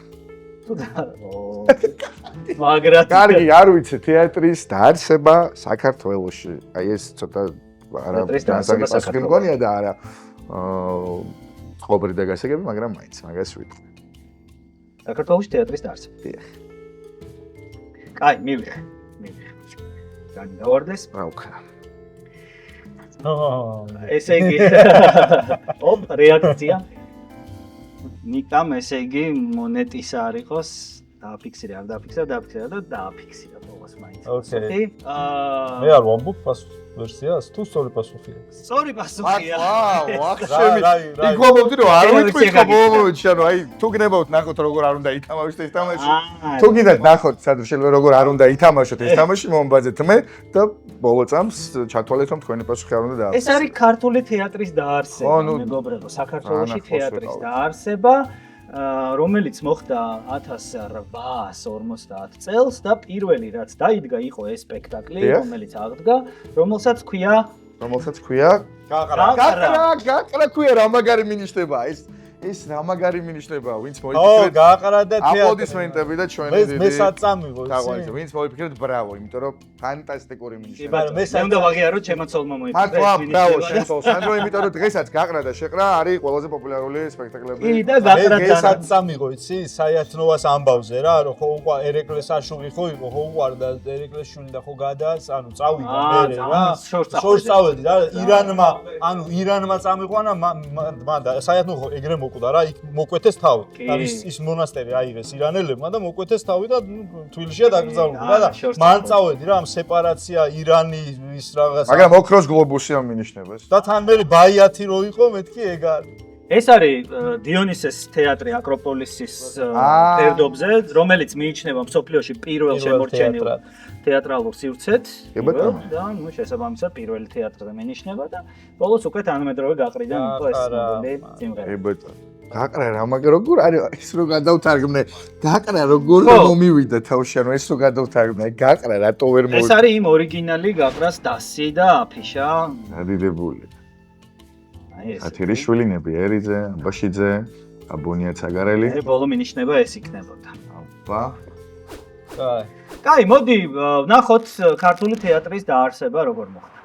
თუ და მაგრამ კარგი, არ ვიცი, თეატრის დაარსება საქართველოში. აი ეს ცოტა არა განსაკუთრებული მგონია და არა ყობრი და გასაგები, მაგრამ მაინც მაგას ვიტყვი. საქართველოში თეატრის დაარსება. დიახ. კაი, მივიღე. განვარდეს. რა უკრა. ესე იგი ოპ რეაქცია ნიკამ ესე იგი მონეტის არ იყოს დააფიქსირე არ დააფიქსირა და დააფიქსირა ბოლოს მაინც ოკეი მე არ ვამბობ ვერსიას თუ სწორი პასუხია სწორი პასუხია ვაუ ახშემი იგვამობდი რომ არ ვიტყვი ხო მომენტში ანუ აი თუ გნებავთ ნახოთ როგორ არ უნდა ითამაშოთ ეს თამაში თუ გინდათ ნახოთ სად შეიძლება როგორ არ უნდა ითამაშოთ ეს თამაში მომბაძეთ მე და ბოლო წამს ჩათვალეთ რომ თქვენი პასუხი არ უნდა დაარსდეს ეს არის ქართული თეატრის დაარსება მეგობრებო საქართველოში თეატრის დაარსება რომელიც მოხდა 1850 წელს და პირველი რაც დაიდგა იყო ეს სპექტაკლი რომელიც აღდგა რომელსაც ქვია გაყრა ქვია რა მაგარი მინიშნება ეს რა მაგარი მინიშნება ვინც მოიფიქრეთ გაყრა და თეატრი აპლოდისმენტები და ჩვენი დიდი მე საწამიღო თაგვარი ვინც მოიფიქრეთ ბრავო იმიტომ რომ ფანტასტიკური მინიშნება მე უნდა ვაღიარო ჩემაცოლმა მოიფიქრე ეს ბრავო შემწოლ სანდრო იმიტომ რომ დღესაც გაყრა და შეყრა არის ყველაზე პოპულარული სპექტაკლები კი და გაყრა მე საწამიღო იცი საიათნოვას ამბავზე რა რომ ხო უყვა ერეკლეს აშუღი ხო იყო ხო უყარდა ერეკლეს შული და ხო გადააც ანუ წავიდა მე რა შორს წავედი რა ანუ ირანმა წამიყვანა მანდა საერთოდ ეგრე მოკვდა რა, იქ მოკვეთეს თავი. არის ის მონასტერი აიღეს ირანელებმა და მოკვეთეს თავი და თბილისშია დაკრძალული და მან წავედი რა ამ სეპარაცია ირანის რაღაც. მაგრამ ოქროს გლობუსი ამინიშნება ეს. და თან მე ბაიათი რო იყო მეთქი ეგ არის. ეს არის დიონისეს თეატრი აკროპოლისის ფერდობზე, რომელიც მიიჩნევა მსოფლიოში პირველ შემორჩენილ თეატრალურ სივრცეთ. და ნუ შესაბამისად პირველი თეატრზე მენიშნება და ბოლოს უკვე თანამედროვე გაყრიდან იყო ეს მოდელი სიმღერა. გაყრა რა, მაგრამ როგორ არის ეს რო გადავთარგმნე? გაყრა როგორ მომივიდა თავში, ანუ ეს რო გადავთარგმნე, გაყრა რატო ვერ მოვიდა? ეს არის იმ ორიგინალი გაყრას დასი და აფიშა. ადიდებული. აი ეს. ათირიშვილი, ნებიერიძე, ამბაშიძე, აბონია ცაგარელი. ბოლო მინიშნება ეს იქნებოდა. აბა. კაი, მოდი ვნახოთ ქართული თეატრის დაარსება როგორ მოხდა.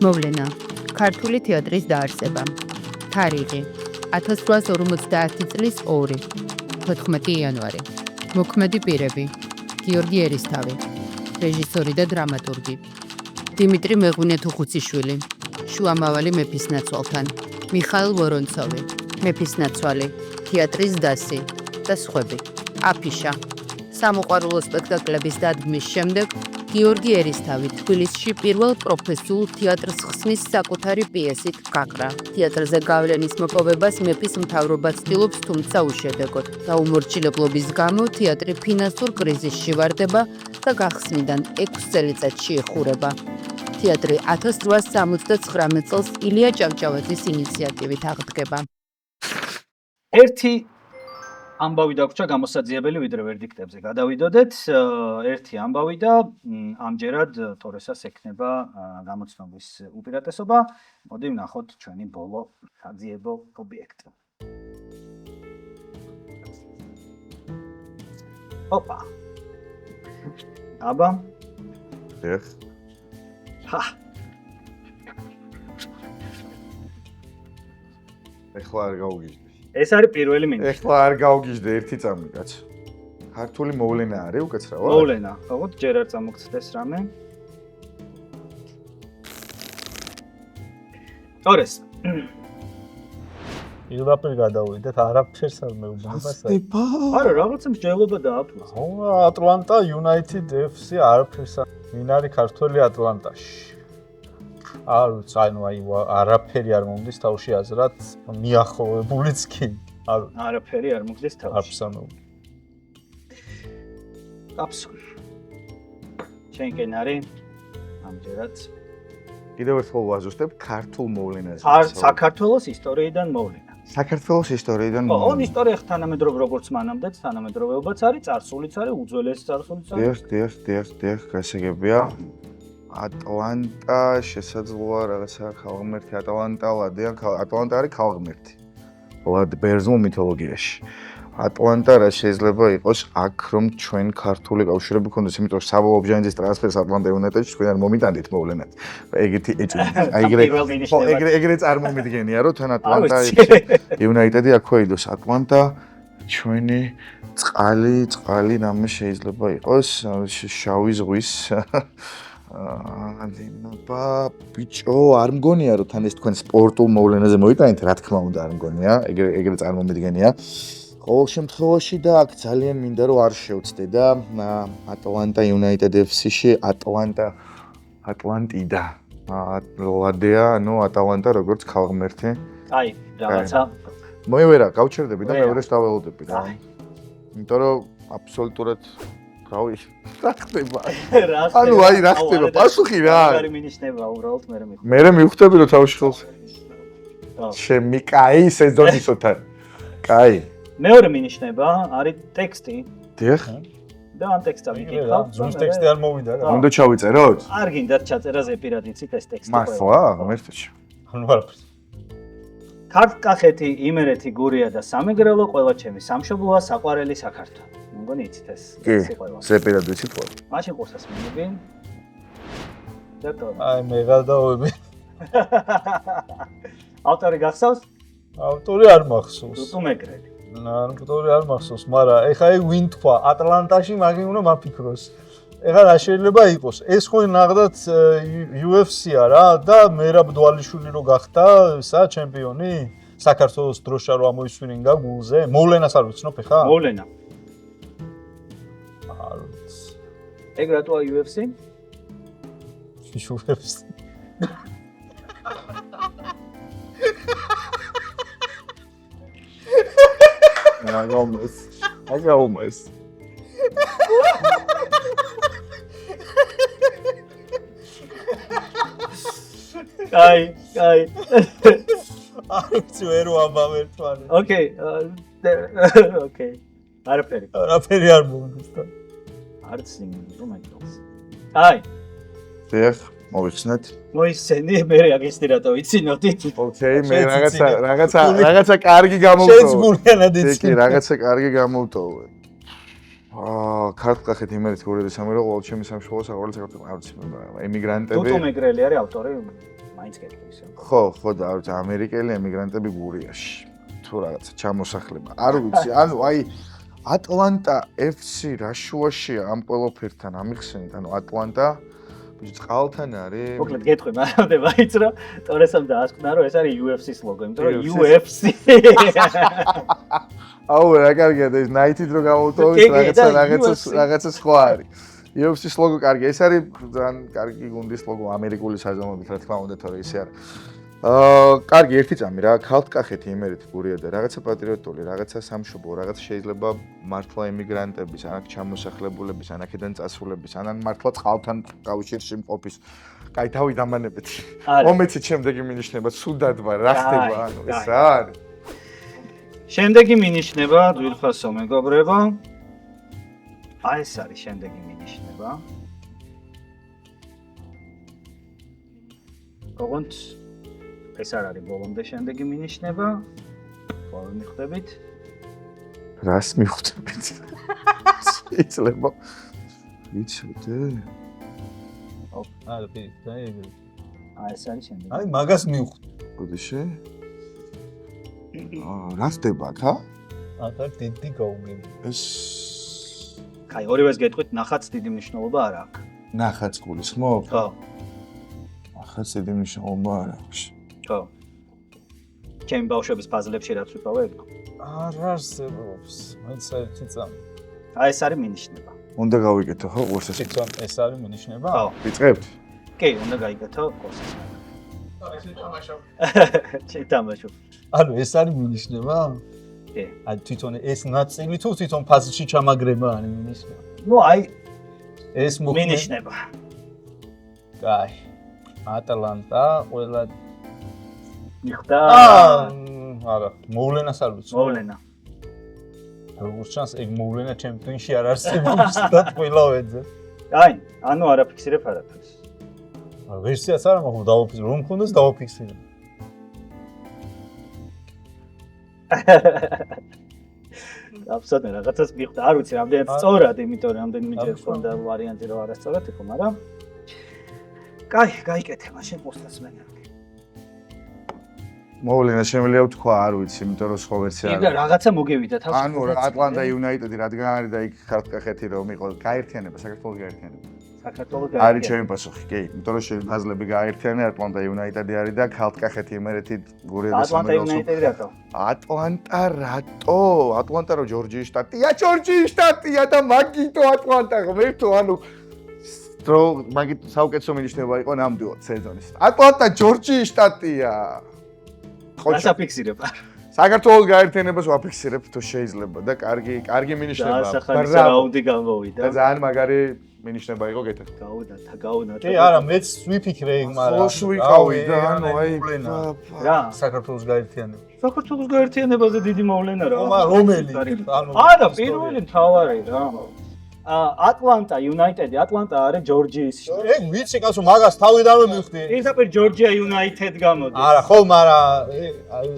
მოვლენა ქართული თეატრის დაარსება თარიღი 1850 წლის 2 14 იანვარი მოქმედი პირები გიორგი ერისთავი რეჟისორი და დრამატურგი დიმიტრი მეღვინეთუხუციშვილი შუამავალი მეფისნაცვალთან მიხაილ ვორონცოვი მეფისნაცვალი თეატრის დასი და სხვები აფიშა სამოყვარულო სპექტაკლების დადგმის შემდეგ გიორგი ერისთავი თბილისში პირველ პროფესიულ თეატრს ხსნის საკუთარი პიესით გაყრა. თეატრზე გავლენის მოპოვებას მეფის მთავრობა ცდილობს, თუმცა უშედეგოდ. დაუმორჩილებლობის გამო თეატრი ფინანსურ კრიზისში ვარდება და გახსნიდან 6 წელიწადში იხურება. თეატრი 1879 წელს ილია ჭავჭავაძის ინიციატივით აღდგება. ერთი ამბავი დაგვრჩა გამოსაძიებელი ვიდრე ვერდიქტებზე გადავიდოდეთ. ერთი ამბავი და ამჯერად ტორესას ექნება გამოცნობის უპირატესობა. მოდი ვნახოთ ჩვენი ბოლო საძიებო ობიექტი. ოპა. აბა. ეხ. ჰა. ეხლა არ გავუგიჟდი. ეს არის პირველი მინუტი. ეხლა არ გავუგიჟდი ერთი წამი კაც. ქართული მოვლენა არის უკაცრავად? მოვლენა. ხო, ჯერ არ წამოგცდეს რამე. ტორეს. პირდაპირ გადავიდეთ, არაფერს არ მეუბნება. არა, რაღაცა მსჯელობა დააფუძა. ხო, ატლანტა United FC არაფერს ვინ არის ქართველი ატლანტაში. არ ვიცი, ანუ აი არაფერი არ მომდის თავში აზრად, მიახლოებულიც კი. არაფერი არ მომდის თავში. აბსოლუტურად. აბსოლუტურად. შენკენ არის ამჯერად კიდევ ერთხელ ვაზუსტებ ქართულ მოვლენაზე. საქართველოს ისტორიიდან მოვლენა. საქართველოს ისტორიიდან ხო, ონ ისტორია თანამედროვე როგორც მანამდეც თანამედროვეობაც არის, წარსულიც არის, უძველესი წარსულიც არის. დიახ, გასაგებია. ატლანტა შესაძლოა რაღაცა ხალხმერთი ატლანტა ლადიან ატლანტა არის ხალხმერთი. ლად ბერძნულ მითოლოგიაში. ატლანტა რა შეიძლება იყოს აქ რომ ჩვენ ქართული კავშირები გქონდეს, იმიტომ რომ საბოლოო ბჟანიძის ტრანსფერს ატლანტა იუნაიტედში თქვენ არ მომიტანდით მოვლენად. ეგეთი ეგრე წარმომიდგენია რომ თან ატლანტა იუნაიტედი აქვე იყოს. ატლანტა ჩვენი წყალი რამე შეიძლება იყოს შავი ზღვის დინობა ბიჭო არ მგონია რომ თან ეს თქვენ სპორტულ მოვლენაზე მოიტანეთ რა თქმა უნდა არ მგონია ეგრე წარმომიდგენია ყოველ შემთხვევაში და აქ ძალიან მინდა რომ არ შევცდე და ატლანტა United FC-ში ატლანტიდა ლადეა ანუ ატლანტა როგორც ხალხმერთი აი რაღაცა მოივერა გავჩერდები და მეორეს დაველოდები რა იმიტომ რომ აბსოლუტურად რავი რა ხდება ანუ აი რა ხდება პასუხი რა არის მინიშნება უბრალოდ მე მივხვდები რომ თავში ხელს ჩემი კაი სეზონისოთან კაი მეორე მინიშნება არის ტექსტი დიახ და ამ ტექსტს ვიკითხავ ზუსტ ტექსტი არ მოვიდა რა უნდა ჩავიწეროთ არ გინდათ ჩაწერა ზეპირად იცით ეს ტექსტი მართლა ღმერთში ანუ არაფერს ქართკახეთი იმერეთი გურია და სამეგრელო ყველა ჩემი სამშობლოა საყვარელი საქართველო მგონი იცით ეს სიყვარული ზეპირად ვიცით ხო მაშინ ყურსას მინები აი მე გადავები ავტორი გახსოვს ავტორი არ მახსოვს უტუმეგრელი ავტორი არ მახსოვს მაგრამ ეხა ეგ ვინ თქვა ატლანტაში მაგინ უნდა მაფიქროს ეხლა რა შეიძლება იყოს? ეს ხო ნახდათ UFC-ა რა და მერაბ დვალიშვილი რო გახდა სა ჩემპიონი საქართველოს დროშა რო ამოისვინინგა გულზე. მოვლენას არ ვიცნობ ეხლა? მოვლენა. არ ვიცი. ეგ რატოა UFC? UFC. აგაუმეს. აი. არ ვიცი ვერ ვამბავ ერთმანეთს. ოკეი. ოკეი. არაფერი. არაფერი არ მომდის. არც იმის რომ აიწყოს. აი, დიახ, მოვიხსნეთ. მოისცენი, მე აგესტი რატო ვიცინოდით? ოკეი, მე რაღაცა კარგი გამოვტოვე. შეც გულიანად კი, იცი. რაღაცა კარგი გამოვტოვე. ქართლკახეთ იმერეთ გურიელი სამერო ყოველ ჩემი სამშობლო საყვარელი საქართველოს არ ვიცი, ემიგრანტები. ტუტუ მეგრელი არის ავტორი, მაინც კეთებს. ხო, და არ ვიცი, ამერიკელი ემიგრანტები გურიაში. თუ რაღაცა ჩამოსახლება. არ ვიცი, ანუ აი ატლანტა FC რა შუაშია ამ ყველაფერთან ამიხსენით, ანუ ატლანტა წყალთან არის. მოკლედ გეტყვი, მაგრამ დაიწყო, ტორესამ დაასკვნა, რომ ეს არის UFC-ს ლოგო, იმიტომ რომ UFC. აუ, რა კარგია და ეს Nike-ით რო გამოვტოვეთ, რაღაცა სხვა არის. UFC-ს ლოგო კარგია, ეს არის ძალიან კარგი გუნდის ლოგო ამერიკული საზომებით, რა თქმა უნდა, თორე ისე არის. კარგი, ერთი წამი რა, ქალთკახეთი იმერეთ გურია და რაღაცა პატრიოტული, რაღაცა სამშობლო, რაღაცა შეიძლება მართლა ემიგრანტების, ან აქ ჩამოსახლებულების, ან აქედან წასულების, ან მართლა წყალთან კავშირში მყოფის. კაი, თავი დამანებეთ. მომეცით შემდეგი მინიშნება, სუდად ვარ, რა ხდება, ანუ ეს რა არის? შემდეგი მინიშნება, ძვირფასო მეგობრებო. აი ეს არის შემდეგი მინიშნება. ოღონდ ეს არ არის ბოლომდე შემდეგი მინიშნება. ყოველ მიხვდებით. რას მიხვდებით? შეიძლება ვიცოდე? არა, დაიგე. აი ეს არის შემდეგი. აი მაგას მივხვდი. გოდიში? რა ხდება აქ? აქ დიდი გაუგები. ეს კაი, ორივეს გეტყვით, ნახაც დიდი მნიშვნელობა არ აქვს. ნახაც გულისხმობ? ხო. ნახაც დიდი მნიშვნელობა არ აქვს. ხო. ჩემი ბავშვების ფაზლებში რაც ვიყავ ეგ. არ არსებობს. მაინც ერთი წამი. აი ეს არის მინიშნება. უნდა გავიკეთო ხო კურსს? თვითონ ეს არის მინიშნება? ხო. ვიწყებთ? კი, უნდა გაიგეთო კურსს. ჩიტამაშო. ანუ ეს არის მინიშნება? კი. აი თვითონ ეს ნაწილი თუ თვითონ ფაზში ჩამაგრება არის მინიშნება? ნუ აი ეს მინიშნება. კაი. ატლანტა ყველა მიხდა. არა, მოვლენას არ ვიცი. მოვლენა. როგორც ჩანს, ეგ მოვლენა ჩემპიონში არ არსებობს და ყველავეძე. აი, ანუ არაფიქსირებ არაფერს. ვერსიაც არა, მაგრამ დავაფიქსირე, რომ მქონდეს დავაფიქსირე. აბსოლუტურად რაღაცას მიხდა, არ ვიცი, რამდენად სწორად, იმიტომ რომ რამდენიმეჯერ ხონდა ვარიანტი რომ არასწორად იყო, მაგრამ კაი, გაიკეთე მაშინ პოსტს მე. მოვლენა შემიძლია ვთქვა, არ ვიცი, იმიტომ რომ სხვა ვერსია იქ რაღაცა მოგევიდა თავს. ანუ ატლანტა იუნაიტედი რადგან არის და იქ ქართლკახეთი რომ იყო გაერთიანება, საქართველოს გაერთიანება. საქართველოს არის ჩემი პასუხი, კი, იმიტომ რომ ფაზლები გაერთიანე, ატლანტა იუნაიტედი არის და ქართლკახეთი იმერეთი გურიელი ატლანტა იუნაიტედი რატო? ატლანტა რატო? ატლანტა რო ჯორჯიის შტატია, ჯორჯიის შტატია და მაგიტო ატლანტა ღმერთო, ანუ რო მაგით საუკეთესო მინიშნება იყო ნამდვილად სეზონის. ატლანტა ჯორჯიის შტატია. ხოჭა ფიქსირებ. საქართველოს გაერთიანებას ვაფიქსირებ თუ შეიძლება და კარგი მინიშნება. დასახალის რაუნდი გამოვიდა. და ძალიან მაგარი მინიშნება იყო გეთახ. გაუნა. კი, არა, მეც ვიფიქრე იქ, მაგრამ ხო, შევიკავი და ანუ აი რა, საქართველოს გაერთიანება. საქართველოს გაერთიანებაზე დიდი მოვლენა რა. რომელი? არა, პირველი მთავარი რა. ატლანტა იუნაიტედი, ატლანტა არის ჯორჯიის შტატი. ეგ ვიცი, კაცო, მაგას თავიდანვე მივხვდი. პირდაპირ ჯორჯია იუნაიტედ გამოდის. არა, ხო, მაგრამ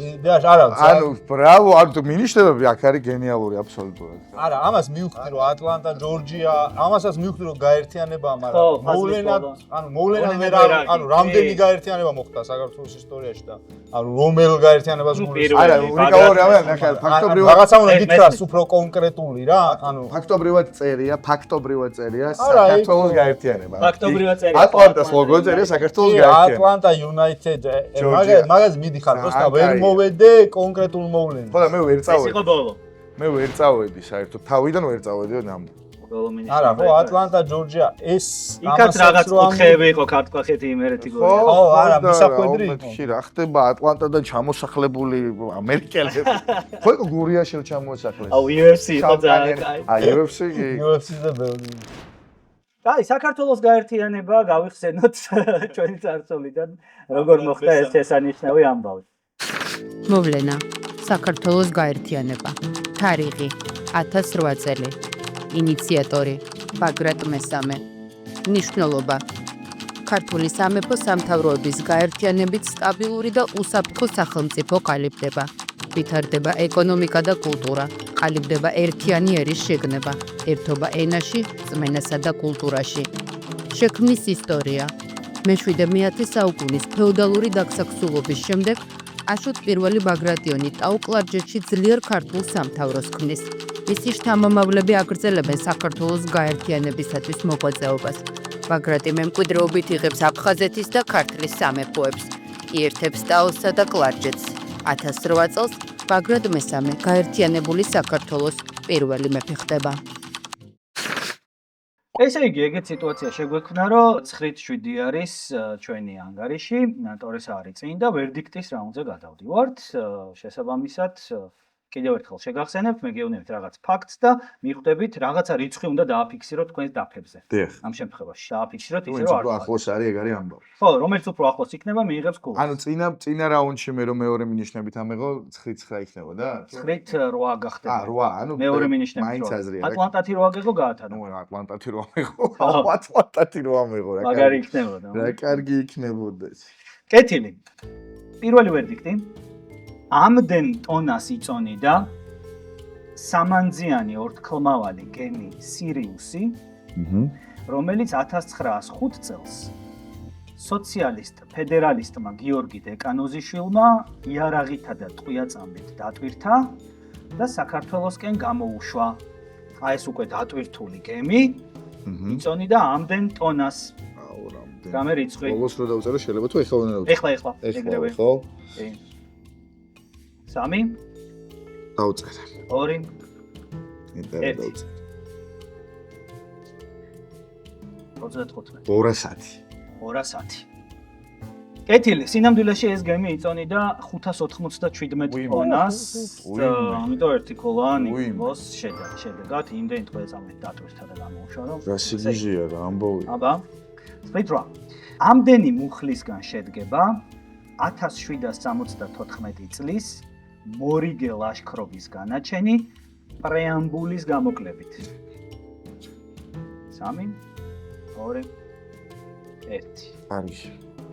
იდეაში არა ვცი. ანუ ბრავო, ანუ თუ მინიშნებები აქ არის გენიალური აბსოლუტურად. არა, ამას მივხვდი, რომ ატლანტა, ჯორჯია, ამასაც მივხვდი, რომ გაერთიანება, მაგრამ მოვლენა ვერ ანუ რამდენი გაერთიანება მოხდა საქართველოს ისტორიაში და ანუ რომელ გაერთიანებას გულისხმობ. არა, უნიკალური არა, ფაქტობრივად რაღაცა უნდა გითხრას უფრო კონკრეტული რა, ანუ ფაქტობრივად წერია ფაქტობრივად წერია არა, საქართველოს გაერთიანება. ფაქტობრივად წერია. ატლანტას ლოგო წერია საქართველოს კი, გაერთიანება. Atlanta United ჯორჯია. მაგას მიდიხარ, просто ძალიან ვერ კაია. მოვედე კონკრეტულ მოვლენას. ხო და მე ვერ ეს წავედი. იყო ბოლო. მე ვერ წავედი საერთოდ. თავიდან ვერ წავედი ნამდვილად. ბოლო მინიჭი. არა, ხო, Atlanta, Georgia, ეს იქაც რაღაც კუთხეები იყო ქართლახეთი იმერეთი გოლი. ხო, არა, მისახვედრი იყო. ომში რა ხდება ატლანტადან ჩამოსახლებული ამერიკელები. ხო იყო გურიაში ჩამოსახლეს. აუ UFC იყო ძალიან კაი. აი UFC კი. UFC-ზე ბევრი. კაი, საქართველოს გაერთიანება გავიხსენოთ ჩვენი წარსულიდან, როგორ მოხდა ეს შესანიშნავი ამბავი. მოვლენა საქართველოს გაერთიანება თარიღი 1008 წელი ინიციატორი ბაგრატ მესამე მნიშვნელობა ქართული სამეფო სამთავროების გაერთიანებით სტაბილური და უსაფრთხო სახელმწიფო ყალიბდება ვითარდება ეკონომიკა და კულტურა ყალიბდება ერთიანი ერის შეგნება ერთობა ენაში წმენასა და კულტურაში შექმნის ისტორია მე-17 საუკუნის ფეოდალური დაგსაქსულობის შემდეგ აშოტ პირველი ბაგრატიონი ტაო-კლარჯეთში ძლიერ ქართულ სამთავროს ქმნის. მისი შთამომავლები აგრძელებენ საქართველოს გაერთიანებისათვის მოღვაწეობას. ბაგრატი მემკვიდრეობით იღებს აფხაზეთის და ქართლის სამეფოებს. იერთებს ტაოსსა და კლარჯეთს. 1008 წელს ბაგრატ მესამე გაერთიანებული საქართველოს პირველი მეფე ხდება. ესე იგი, ეგეთ სიტუაცია შეგვექმნა, რომ 9-7 არის ჩვენი ანგარიში, ტორესა არის წინ და ვერდიქტის რაუნდზე გადავდივართ. შესაბამისად, კიდევ ერთხელ შეგახსენებთ, მე გეუბნებით რაღაც ფაქტს და მიხვდებით რაღაცა რიცხვი უნდა დააფიქსიროთ თქვენს დაფებზე. დიახ. ამ შემთხვევაში დააფიქსიროთ ისე ვინც რომ უფრო არ ახლოს არის, ეგ არის ამბავი. ხო, რომელიც უფრო ახლოს იქნება, მიიღებს გულს. ანუ წინა რაუნდში მე რომ მეორე მინიშნებით ამეღო 9-9 იქნებოდა? 9-8 გახდება. 8, ანუ მეორე მინიშნებით. მაინც აზრია. ატლანტათი რო აგეგო გაათანო. ნუ ატლანტათი რო ამეღო. ატლანტათი რო ამეღო რა. მაგარი იქნებოდა. რა კარგი იქნებოდა. კეთილი. პირველი ვერდიქტი. ამდენ ტონას იწონიდა სამანძიანი ორთქლმავალი გემი სირიუსი, რომელიც 1905 წელს სოციალისტ ფედერალისტმა გიორგი დეკანოზიშვილმა იარაღითა და ტყვიაწამით დატვირთა და საქართველოსკენ გამოუშვა. აი ეს უკვე დატვირთული გემი იწონიდა ამდენ ტონას. აუ რამდენი. რამე რიცხვი? ბოლოს რო დავწერო შეიძლება თუ ეხლა უნდა დავწერო. ეხლა ეგრევე. ხო? კი. 3 დავწერე. 2 ინტერნეტ ერთი. დავწერე. 35 210. 210. კეთილი, სინამდვილეში ეს გემი იწონიდა 597 უიმე. ტონას, უიმე. ამიტომ ერთი კოლანი უიმე. იყოს შედეგად იმდენ ტყვიაწამით დატვირთა და გამოუშვა რომ რა სიგიჟეა რა ამბავი. აბა, სპეტრა. ამდენი მუხლისგან შედგება 1774 წლის მორიგე ლაშქრობის განაჩენი პრეამბულის გამოკლებით. 3 2 1 არის.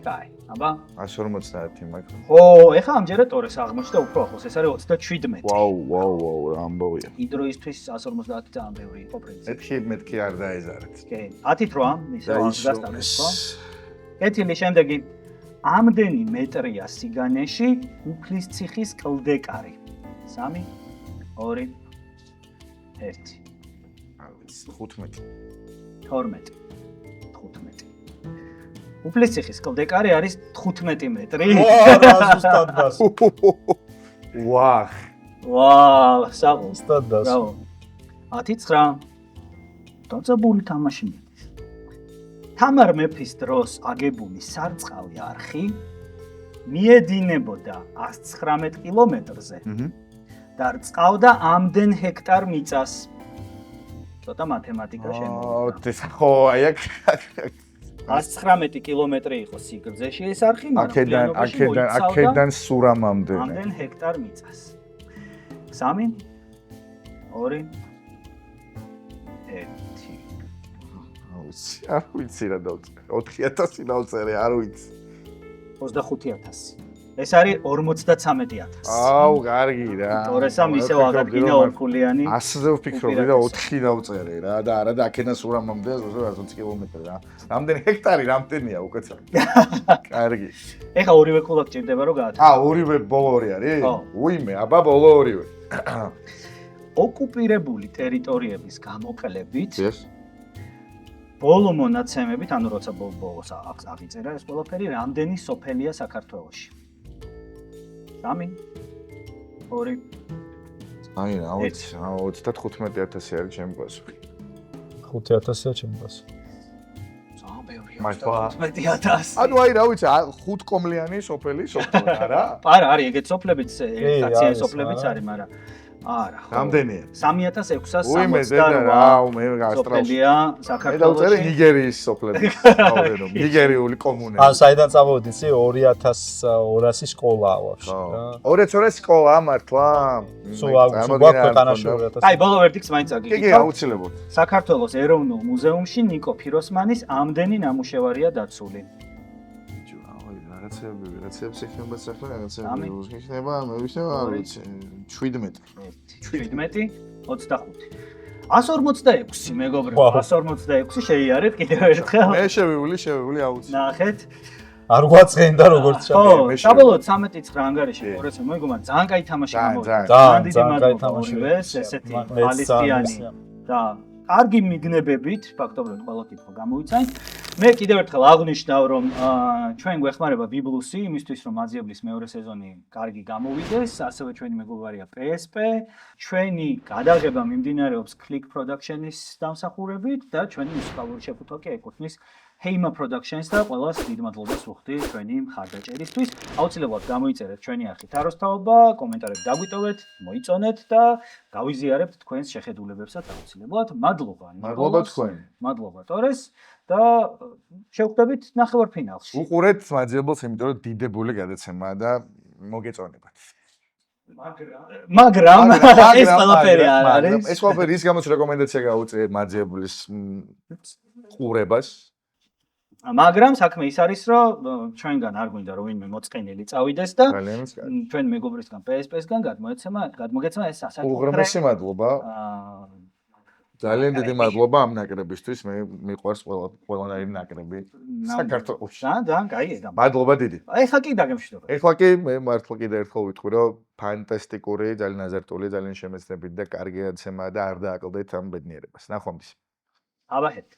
კაი, აბა. 150 მაქვს. ო, ეხლა ამჯერად ტორეს აღმოჩნდა უფრო ახლოს, ეს არის 37. ვაუ, რა ამბავია. იდროისთვის 150 ძალიან ბევრი იყო პრინციპი. მეთქი არ დაეზარეთ. კი, 10-8, ისე გასტანეთ, ხო? ის კეთილი, შემდეგი. ამდენი მეტრია სიგანეში უფლის ციხის კლდეკარი. 3 2 1 15. 12 15. უფლის ციხის კლდეკარი არის 15 მეტრი. რა ზუსტად დას. ვახ. ვაუ, საბოლოო. ზუსტად დას. ბრავო. 10-9. დაძაბული თამაში მიდის. თამარ მეფის დროს აგებული სარწყავი არხი მიედინებოდა 119 კილომეტრზე და რწყავდა ამდენ ჰექტარ მიწას. ცოტა მათემატიკა შემოვიდა. ხო, აი აქ 119 კილომეტრი იყო სიგრძეში ეს არხი, მაგრამ აქედან სურამამდე. ამდენ ჰექტარ მიწას. 3 2 1 არ ვიცი რა დავწერე. 4000 დავწერე, არ ვიცი. 25000. ეს არის 53000. აუ, კარგი რა. ტორესამ ისევ აღადგინა ორქულიანი. ასზე ვფიქრობდი და 4 დავწერე რა და არა და აქედან სურამამდეა 20 კილომეტრი რა. რამდენი ჰექტარი, რამდენია უკეთე. კარგი. ეხა ორივე ქულად ჭირდება რომ გაათო. ორივე ბოლო ორი არის? ხო. უიმე, აბა ბოლო ორივე. ოკუპირებული ტერიტორიების გამოკლებით Yes. ბოლო მონაცემებით, ანუ როცა ბოლოს აღიწერა ეს ყველაფერი, რამდენი სოფელია საქართველოში? 3 2 აი რა, 35,000 არის ჩემი პასუხი. 5000-ია ჩემი პასუხი. მართლა? 15,000. ანუ აი რა ვიცი, 5 კომლიანი სოფელი სოფელი არა? არა, არის ეგეთ სოფლებიც, ერთაციან არის, სოფლებიც არა. არის, მაგრამ არა. ხო. რამდენია? 3668. უიმე ზედა რა, მე გასტრავს. სოფელია მე დავწერე საქართველოში. ნიგერიის სოფლების რაოდენობა, ნიგერიული კომუნები. ან საიდან წამოვედი იცი 2200 სკოლაა ვაფშე რა. 2200 სკოლა მართლა? სულ გვაქვს ქვეყანაში 2000. აი, ბოლო ვერდიქტს მაინც კი, აგიგებ. აუცილებლად. საქართველოს ეროვნულ მუზეუმში ნიკო ფიროსმანის ამდენი ნამუშევარია დაცული. ბიჭო, აი რაღაცებს იქნება სახლა, რაღაცები ამი. იქნება, მე ვიცი, არ ვიცი, 17. 17 25 146 მეგობრებო, ვაუ. 146 შეიარეთ კიდევ ერთხელ. მე შევიული აუცილებლად. ნახეთ. არ გვაწყენდა როგორც ხო, ჩაკე. მე საბოლოოდ 13 ანგარიში კი. ყურეცე მოიგომა, ძალიან კაი თამაში ძალიან, გამოვიდა. ძალიან, დიდი ძალიან კაი მადლობა თამაში. ორივეს, ესეთი მეც ხალისიანი ძალიან და კარგი მიგნებებით, ფაქტობრივად ყველა კითხვა გამოიცანს. მე კიდევ ერთხელ აღვნიშნავ, რომ ჩვენ გვეხმარება Biblusi იმისთვის, რომ აძიებლის მეორე სეზონი კარგი გამოვიდეს, ასევე ჩვენი მეგობარია PSP, ჩვენი გადაღება მიმდინარეობს Click Production-ის დამსახურებით და ჩვენი მუსიკალური შეფუთვა კი ეკუთვნის Heima Productions და ყველას დიდ მადლობას ვუხდი ჩვენი მხარდაჭერისთვის. აუცილებლად გამოიწერეთ ჩვენი არხით აროსთაობა, კომენტარები დაგვიტოვეთ, მოიწონეთ და გავიზიარებთ თქვენს შეხედულებებსაც აუცილებლად. მადლობა მადლობა თქვენ. მადლობა ტორეს და შევხვდებით ნახევარფინალში. უყურეთ მაძიებელს, იმიტომ რომ დიდებული გადაცემაა და მოგეწონებათ. მაგრამ ეს ყველაფერი არ არის. ეს ყველაფერი ის გამოც რეკომენდაცია გაუწიეთ მაძიებლის ყურებას. მაგრამ საქმე ის არის, რომ ჩვენგან არ გვინდა რომ ვინმე მოწყენილი წავიდეს და ძალიან კარგი. ჩვენ მეგობრისგან PSP-სგან გადმოგეცემა ეს სასაკუთრე. უღრმესი მადლობა. ძალიან დიდი მადლობა ამ ნაკრებისთვის. მე მიყვარს ყველანაირი ნაკრები საქართველოში. ძალიან კაია და მადლობა დიდი. ეხლა კი დაგემშვიდობ. ეხლა კი მე მართლა კიდე ერთხელ ვიტყვი, რომ ფანტასტიკური, ძალიან აზარტული, ძალიან შემეცნებით და კარგი გადაცემაა და არ დააკლდეთ ამ ბედნიერებას. ნახვამდის. აბაჰეთ.